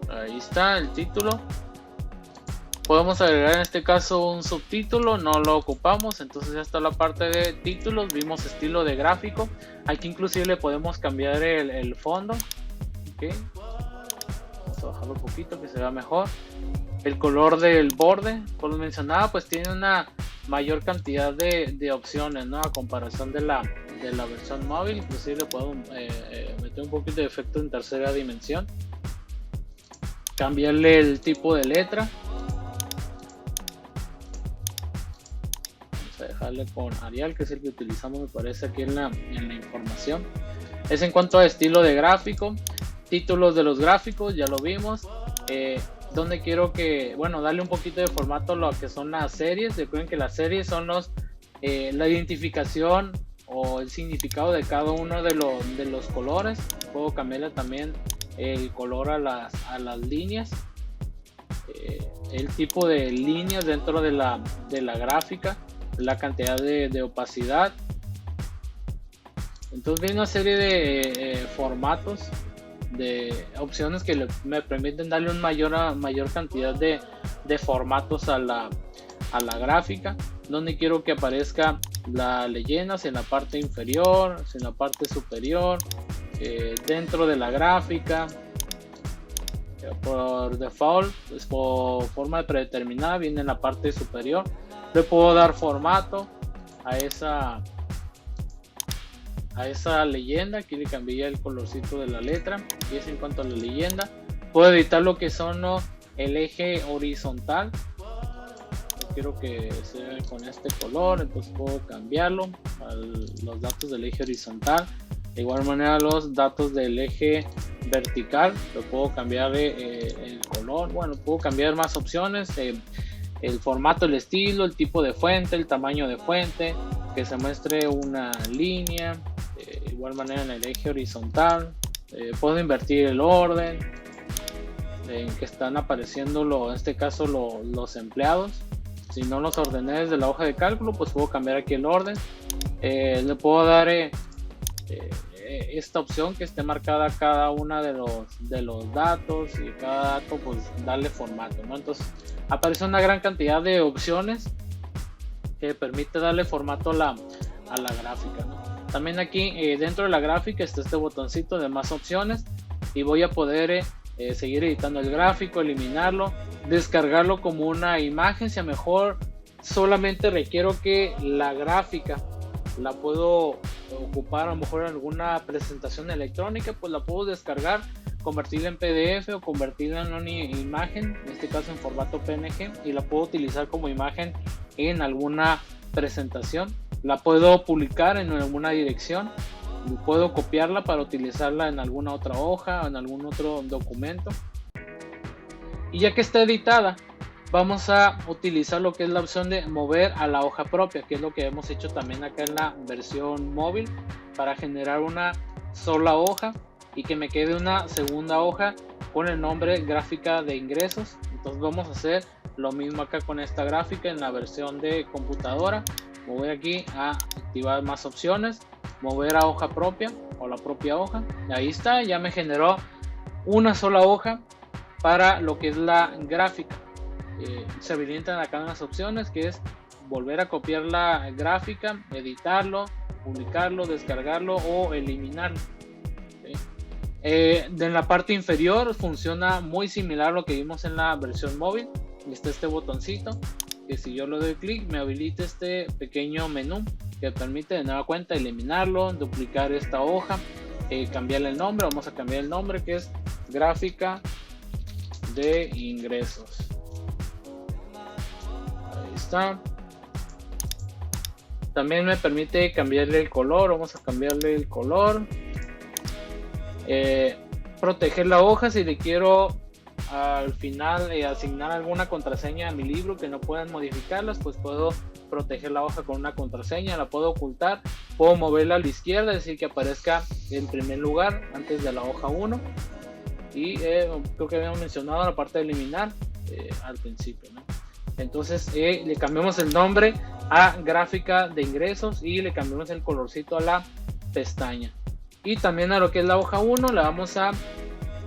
Ahí está el título. Podemos agregar en este caso un subtítulo, no lo ocupamos. Entonces ya está la parte de títulos. Vimos estilo de gráfico. Aquí inclusive le podemos cambiar el fondo. Okay. Vamos a bajarlo un poquito que se vea mejor. El color del borde, como mencionaba, pues tiene una mayor cantidad de opciones, ¿no? A comparación de la versión móvil. Inclusive le podemos meter un poquito de efecto en tercera dimensión. Cambiarle el tipo de letra. dejarle con Arial, que es el que utilizamos, me parece, aquí en la información. Es en cuanto a estilo de gráfico, títulos de los gráficos, ya lo vimos. Donde quiero que, bueno, darle un poquito de formato a lo que son las series. Recuerden que las series son la identificación o el significado de cada uno de los colores. Puedo cambiarle también el color a las líneas, el tipo de líneas dentro de la gráfica, la cantidad de opacidad. Entonces viene una serie de formatos, de opciones que me permiten darle una mayor cantidad de formatos a la gráfica, donde quiero que aparezca la leyenda, si en la parte inferior, si en la parte superior, dentro de la gráfica. Por default, pues por forma predeterminada, viene en la parte superior. Le puedo dar formato a esa leyenda. Aquí le cambié el colorcito de la letra, y es en cuanto a la leyenda. Puedo editar lo que son el eje horizontal. Yo quiero que sea con este color, entonces puedo cambiarlo a los datos del eje horizontal. De igual manera, los datos del eje vertical, lo puedo cambiar el color. Bueno, puedo cambiar más opciones, el formato, el estilo, el tipo de fuente, el tamaño de fuente, que se muestre una línea. De igual manera, en el eje horizontal puedo invertir el orden en que están apareciendo, en este caso, los empleados. Si no los ordené desde la hoja de cálculo, pues puedo cambiar aquí el orden. Le puedo dar esta opción que esté marcada cada una de los datos, y cada dato pues darle formato, ¿no? Entonces aparece una gran cantidad de opciones que permite darle formato a la gráfica, ¿no? También aquí dentro de la gráfica está este botoncito de más opciones, y voy a poder seguir editando el gráfico, eliminarlo, descargarlo como una imagen. Si a lo mejor solamente requiero que la gráfica la puedo ocupar a lo mejor en alguna presentación electrónica, pues la puedo descargar, convertirla en PDF o convertirla en una imagen, en este caso en formato PNG, y la puedo utilizar como imagen en alguna presentación. La puedo publicar en alguna dirección, puedo copiarla para utilizarla en alguna otra hoja o en algún otro documento. Y ya que está editada, vamos a utilizar lo que es la opción de mover a la hoja propia, que es lo que hemos hecho también acá en la versión móvil, para generar una sola hoja y que me quede una segunda hoja con el nombre gráfica de ingresos. Entonces vamos a hacer lo mismo acá con esta gráfica en la versión de computadora. Me voy aquí a activar más opciones, mover a hoja propia o la propia hoja. Ahí está, ya me generó una sola hoja para lo que es la gráfica. Se habilitan acá unas opciones, que es volver a copiar la gráfica, editarlo, publicarlo, descargarlo o eliminarlo. En la parte inferior funciona muy similar a lo que vimos en la versión móvil. Está este botoncito que, si yo le doy clic, me habilita este pequeño menú que permite de nueva cuenta eliminarlo, duplicar esta hoja, cambiarle el nombre. Vamos a cambiar el nombre, que es gráfica de ingresos. Ahí está. También me permite cambiarle el color. Vamos a cambiarle el color. Proteger la hoja. Si le quiero al final asignar alguna contraseña a mi libro que no puedan modificarlas, pues puedo proteger la hoja con una contraseña. La puedo ocultar, puedo moverla a la izquierda, es decir, que aparezca en primer lugar antes de la hoja 1. Y creo que habíamos mencionado la parte de eliminar al principio, ¿no? Entonces le cambiamos el nombre a gráfica de ingresos y le cambiamos el colorcito a la pestaña. Y también a lo que es la hoja 1 le vamos a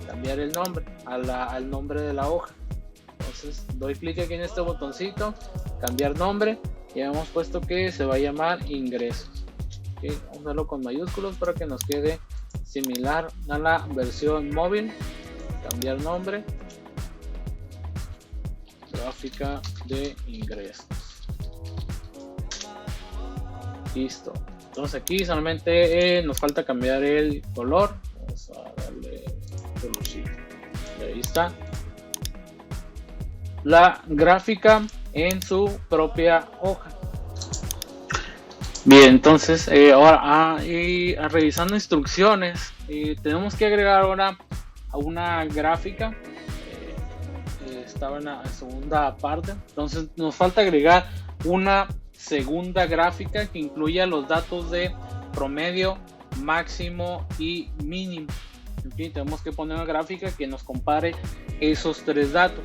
cambiar el nombre al nombre de la hoja. Entonces doy clic aquí en este botoncito, cambiar nombre, y hemos puesto que se va a llamar ingresos. ¿Okay? Vamos a hacerlo con mayúsculas para que nos quede similar a la versión móvil. Cambiar nombre, gráfica de ingresos. Listo. Entonces aquí solamente nos falta cambiar el color. Vamos a darle colorcito. Ahí está la gráfica en su propia hoja. Bien, entonces ahora revisando instrucciones, tenemos que agregar ahora a una gráfica. Estaba en la segunda parte, entonces nos falta agregar una segunda gráfica que incluya los datos de promedio, máximo y mínimo. Aquí tenemos que poner una gráfica que nos compare esos tres datos.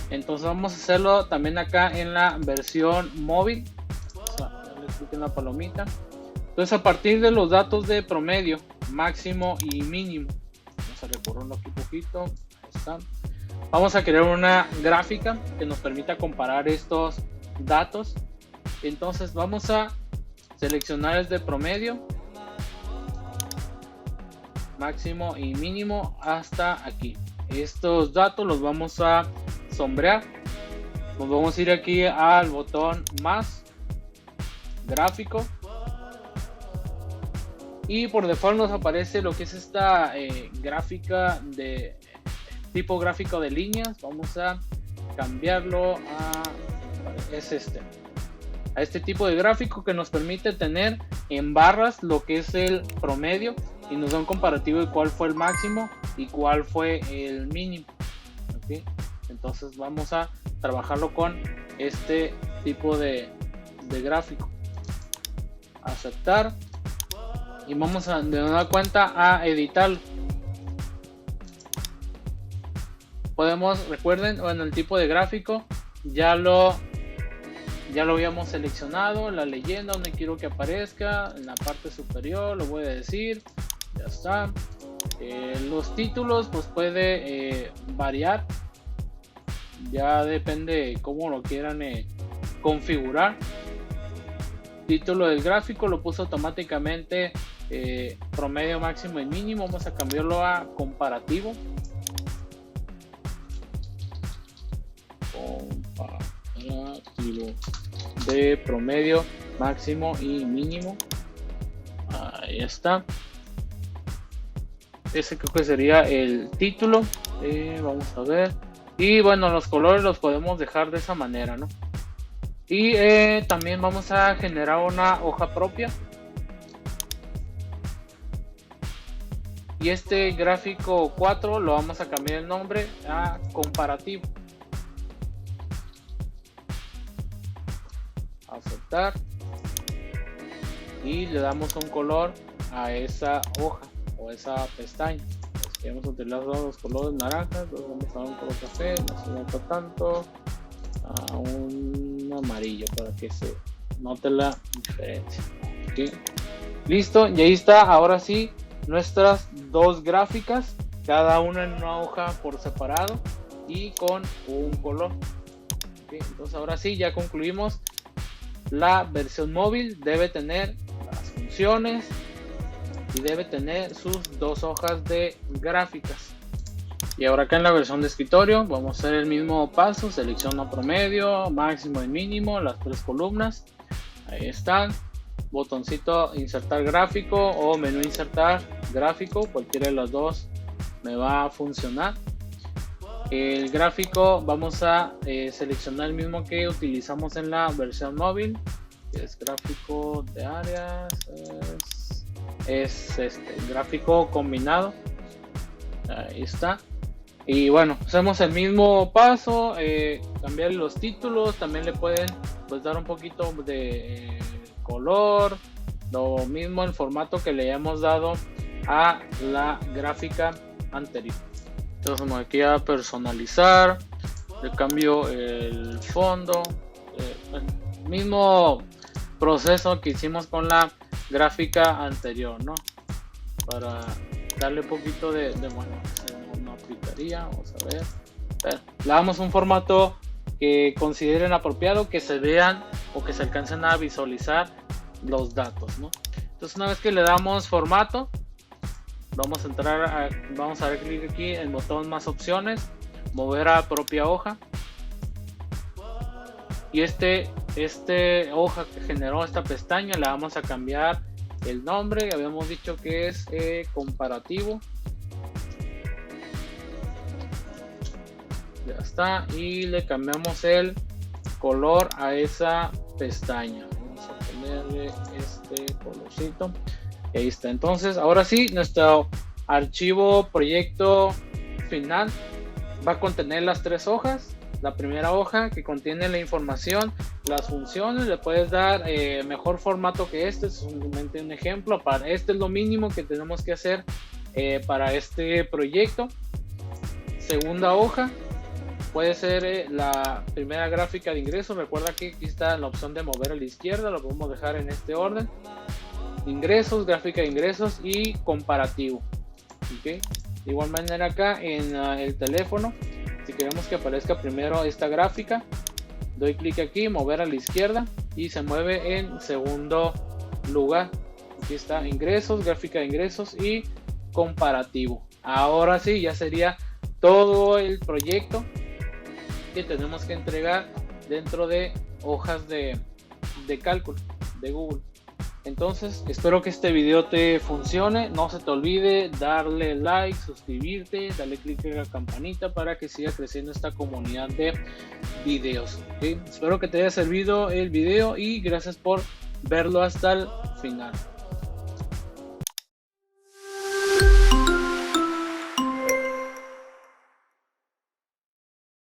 Entonces vamos a hacerlo también acá en la versión móvil. En la palomita. Entonces a partir de los datos de promedio, máximo y mínimo, vamos a recorrerlo aquí poquito. Ahí está. Vamos a crear una gráfica que nos permita comparar estos datos. Entonces vamos a seleccionar el de promedio, máximo y mínimo hasta aquí. Estos datos los vamos a sombrear. Nos vamos a ir aquí al botón más, gráfico, y por default nos aparece lo que es esta gráfica de tipo gráfico de líneas. Vamos a cambiarlo a este tipo de gráfico que nos permite tener en barras lo que es el promedio y nos da un comparativo de cuál fue el máximo y cuál fue el mínimo. ¿Okay? Entonces vamos a trabajarlo con este tipo de gráfico. Aceptar y vamos a de nueva cuenta a editarlo. Podemos, recuerden, en el tipo de gráfico ya lo habíamos seleccionado, la leyenda donde quiero que aparezca, en la parte superior lo voy a decir, ya está. Los títulos pues puede variar, ya depende de cómo lo quieran configurar. Título del gráfico lo puse automáticamente promedio, máximo y mínimo. Vamos a cambiarlo a comparativo. Comparativo de promedio, máximo y mínimo. Ahí está. Ese creo que sería el título. Vamos a ver. Y bueno, los colores los podemos dejar de esa manera, ¿no? Y también vamos a generar una hoja propia. Y este gráfico 4 lo vamos a cambiar el nombre a comparativo. Aceptar. Y le damos un color a esa hoja o esa pestaña. Si vamos a utilizar los colores naranjas, los vamos a dar un color café, no se nota tanto, a un amarillo para que se note la diferencia. ¿Okay? Listo, y ahí está, ahora sí, nuestras dos gráficas, cada una en una hoja por separado y con un color. ¿Okay? Entonces ahora sí, ya concluimos. La versión móvil debe tener las funciones y debe tener sus dos hojas de gráficas. Y ahora acá en la versión de escritorio vamos a hacer el mismo paso. Selecciono promedio, máximo y mínimo, las tres columnas. Ahí están. Botoncito insertar gráfico o menú insertar gráfico, cualquiera de los dos me va a funcionar. El gráfico vamos a seleccionar el mismo que utilizamos en la versión móvil, que es gráfico de áreas, es este gráfico combinado. Ahí está. Y bueno, hacemos el mismo paso, cambiar los títulos, también le pueden pues dar un poquito de color, lo mismo el formato que le hemos dado a la gráfica anterior. Entonces vamos aquí a personalizar, le cambio el fondo, el mismo proceso que hicimos con la gráfica anterior, ¿no? Para darle un poquito de bueno, no aplicaría, vamos a ver. Le damos un formato que consideren apropiado, que se vean o que se alcancen a visualizar los datos, ¿no? Entonces una vez que le damos formato, vamos a entrar vamos a dar clic aquí en el botón más opciones, mover a propia hoja, y este hoja que generó esta pestaña le vamos a cambiar el nombre. Habíamos dicho que es comparativo, ya está, y le cambiamos el color a esa pestaña. Vamos a ponerle este colorcito. Ahí está. Entonces, ahora sí, nuestro archivo proyecto final va a contener las 3 hojas. La primera hoja que contiene la información, las funciones, le puedes dar mejor formato que este, es simplemente un ejemplo. Para este es lo mínimo que tenemos que hacer para este proyecto. Segunda hoja puede ser la primera gráfica de ingresos. Recuerda que aquí está la opción de mover a la izquierda, lo podemos dejar en este orden. Ingresos, gráfica de ingresos y comparativo. ¿Okay? De igual manera acá en el teléfono, si queremos que aparezca primero esta gráfica, doy clic aquí, mover a la izquierda y se mueve en segundo lugar. Aquí está ingresos, gráfica de ingresos y comparativo. Ahora sí, ya sería todo el proyecto que tenemos que entregar dentro de hojas de cálculo de Google. Entonces, espero que este video te funcione. No se te olvide darle like, suscribirte, darle clic en la campanita para que siga creciendo esta comunidad de videos. ¿Okay? Espero que te haya servido el video y gracias por verlo hasta el final.